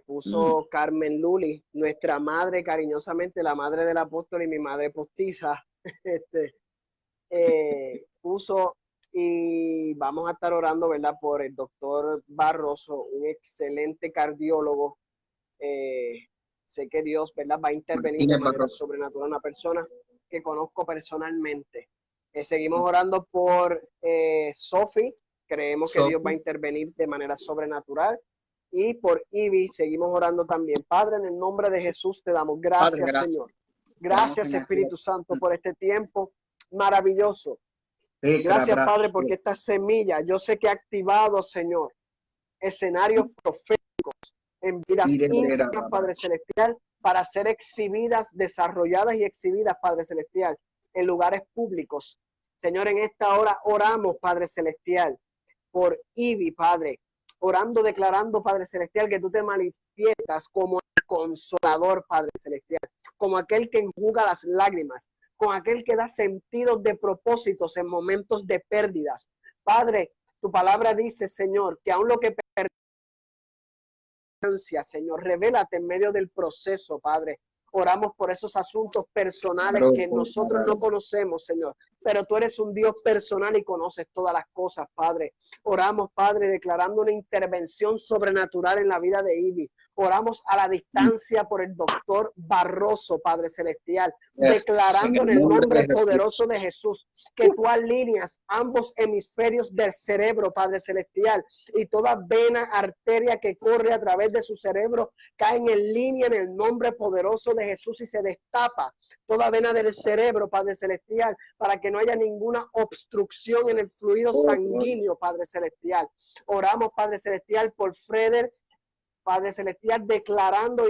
S2: puso Carmen Luli, nuestra madre, cariñosamente, la madre del apóstol y mi madre postiza, este, puso, y vamos a estar orando, ¿verdad? Por el doctor Barroso, un excelente cardiólogo. Sé que Dios, ¿verdad?, va a intervenir de
S1: Martínez
S2: manera
S1: Barroso.
S2: sobrenatural, una persona que conozco personalmente. Seguimos orando por Sophie, creemos que Dios va a intervenir de manera sobrenatural. Y por Ivy seguimos orando también. Padre, en el nombre de Jesús te damos
S1: Padre,
S2: gracias,
S1: gracias.
S2: Señor. Gracias, Espíritu Santo, por este tiempo maravilloso. Gracias, Padre, porque esta semilla, yo sé que ha activado, Señor, escenarios proféticos en vidas íntimas, Padre Celestial, para ser exhibidas, desarrolladas y exhibidas, Padre Celestial, en lugares públicos. Señor, en esta hora oramos, Padre Celestial, por Ivy, Padre, orando, declarando, Padre Celestial, que tú te manifiestas como el consolador, Padre Celestial, como aquel que enjuga las lágrimas, con aquel que da sentidos de propósitos en momentos de pérdidas. Padre, tu palabra dice, Señor, que aún lo que Señor, revélate en medio del proceso, Padre. Oramos por esos asuntos personales que nosotros no conocemos, Señor, pero tú eres un Dios personal y conoces todas las cosas, Padre. Oramos, Padre, declarando una intervención sobrenatural en la vida de Ivy. Oramos a la distancia por el doctor Barroso, Padre Celestial, declarando en el nombre poderoso de Jesús que tú alineas ambos hemisferios del cerebro, Padre Celestial, y toda vena, arteria que corre a través de su cerebro caen en línea en el nombre poderoso de Jesús y se destapa toda vena del cerebro, Padre Celestial, para que no haya ninguna obstrucción en el fluido sanguíneo, Padre Celestial. Oramos, Padre Celestial, por Freder, Padre Celestial, declarando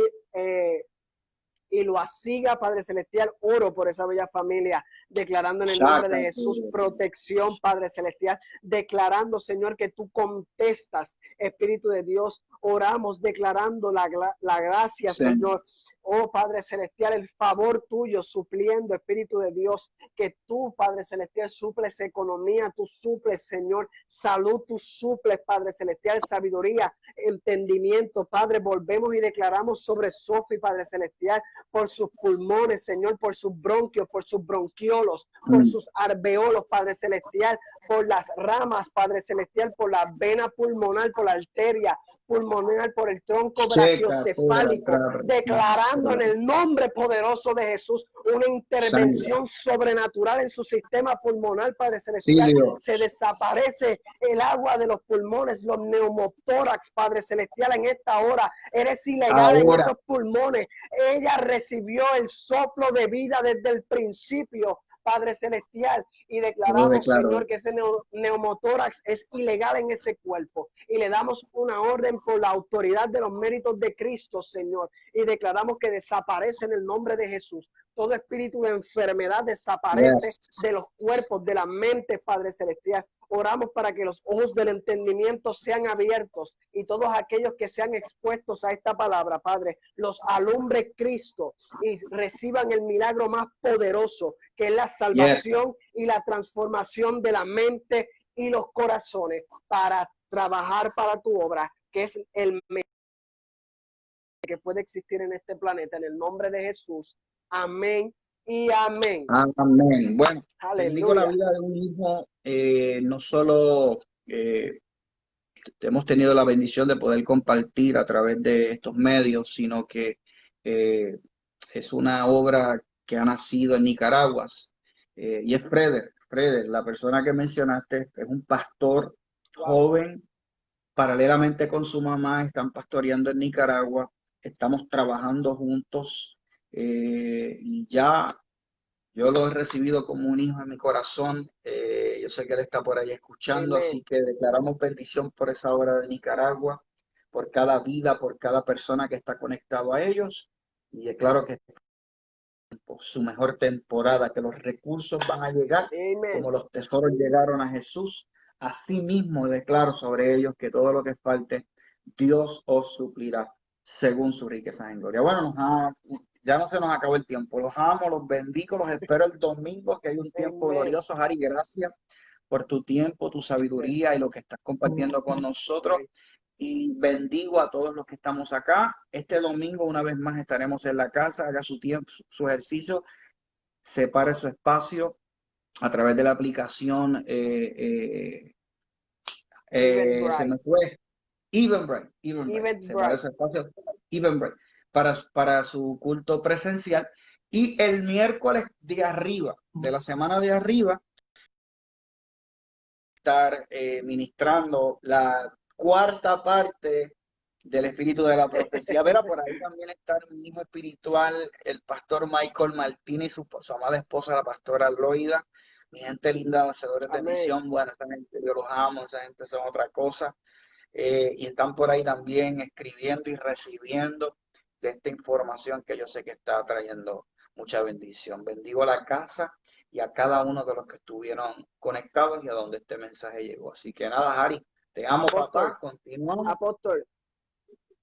S2: y lo asiga, Padre Celestial. Oro por esa bella familia, declarando en el nombre de Jesús protección, Padre Celestial, declarando, Señor, que tú contestas, Espíritu de Dios, Oramos declarando la gracia,
S1: Sí.
S2: Señor. Oh Padre Celestial, el favor tuyo supliendo, Espíritu de Dios, que tú, Padre Celestial, suples economía, tú suples, Señor, salud, tú suples, Padre Celestial, sabiduría, entendimiento, Padre. Volvemos y declaramos sobre Sofi, Padre Celestial, por sus pulmones, Señor, por sus bronquios, por sus bronquiolos, por sus alveolos, Padre Celestial, por las ramas, Padre Celestial, por la vena pulmonar, por la arteria pulmonar, por el tronco brachiocefálico, declarando en el nombre poderoso de Jesús una intervención sobrenatural en su sistema pulmonar, Padre Celestial. Se desaparece el agua de los pulmones, los neumotórax, Padre Celestial, en esta hora. Eres ilegal en esos pulmones. Ella recibió el soplo de vida desde el principio, Padre Celestial, y declaramos, Señor, que ese neumotórax es ilegal en ese cuerpo, y le damos una orden por la autoridad de los méritos de Cristo, Señor, y declaramos que desaparece en el nombre de Jesús. Todo espíritu de enfermedad desaparece de los cuerpos, de la mente, Padre Celestial. Oramos para que los ojos del entendimiento sean abiertos y todos aquellos que sean expuestos a esta palabra, Padre, los alumbre Cristo y reciban el milagro más poderoso, que es la salvación y la transformación de la mente y los corazones para trabajar para tu obra, que es el mejor que puede existir en este planeta. En el nombre de Jesús. Amén y amén.
S1: Amén. Bueno, bendigo la
S2: Aleluya.
S1: vida de un hijo. No solo hemos tenido la bendición de poder compartir a través de estos medios, sino que es una obra que ha nacido en Nicaragua. Y es Freder, la persona que mencionaste, es un pastor joven, paralelamente con su mamá, están pastoreando en Nicaragua, estamos trabajando juntos y ya yo lo he recibido como un hijo en mi corazón. Yo sé que él está por ahí escuchando,
S2: Amén.
S1: así que declaramos bendición por esa obra de Nicaragua, por cada vida, por cada persona que está conectado a ellos. Y declaro que por su mejor temporada, que los recursos van a llegar
S2: Amén.
S1: como los tesoros llegaron a Jesús. Así mismo declaro sobre ellos que todo lo que falte, Dios os suplirá según su riqueza en gloria. Bueno, ya no se nos acabó el tiempo. Los amo, los bendigo, los espero el domingo, que hay un tiempo
S2: Amén.
S1: glorioso. Harry, gracias por tu tiempo, tu sabiduría y lo que estás compartiendo con nosotros. Y bendigo a todos los que estamos acá. Este domingo, una vez más, estaremos en la casa. Haga su tiempo, su ejercicio, separe su espacio a través de la aplicación. Se me fue. Eventbrite. Separe su espacio. Eventbrite. Para su culto presencial. Y el miércoles de arriba, de la semana de arriba, estar ministrando la cuarta parte del espíritu de la profecía. Verá, por ahí también está mi hijo espiritual, el pastor Michael Martínez, su amada esposa, la pastora Loida. Mi gente linda, hacedores de misión. Bueno, esa gente yo los amo, esa gente son otra cosa. Y están por ahí también escribiendo y recibiendo de esta información que yo sé que está trayendo mucha bendición. Bendigo a la casa y a cada uno de los que estuvieron conectados y a donde este mensaje llegó. Así que nada, Harry, te amo,
S2: Apóstol,
S1: papá. Continuamos.
S2: Apóstol,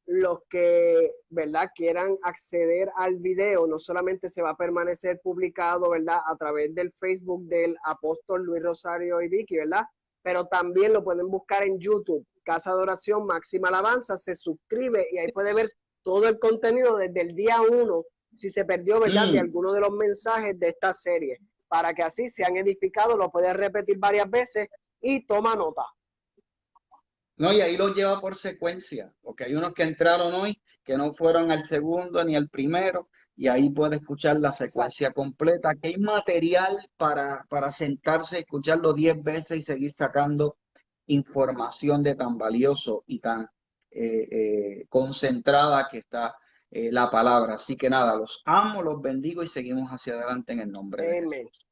S2: los que, ¿verdad?, quieran acceder al video, no solamente se va a permanecer publicado, ¿verdad?, a través del Facebook del apóstol Luis Rosario y Vicky, ¿verdad?, pero también lo pueden buscar en YouTube, Casa de Oración Máxima Alabanza, se suscribe y ahí puede ver todo el contenido desde el día 1, si se perdió, ¿verdad?, de alguno de los mensajes de esta serie, para que así se han edificado, lo puedes repetir varias veces y toma nota.
S1: No, y ahí lo lleva por secuencia, porque hay unos que entraron hoy que no fueron al segundo ni al primero, y ahí puede escuchar la secuencia completa, que hay material para sentarse, escucharlo 10 veces y seguir sacando información de tan valioso y tan concentrada que está la palabra. Así que nada, los amo, los bendigo y seguimos hacia adelante en el nombre de Jesús.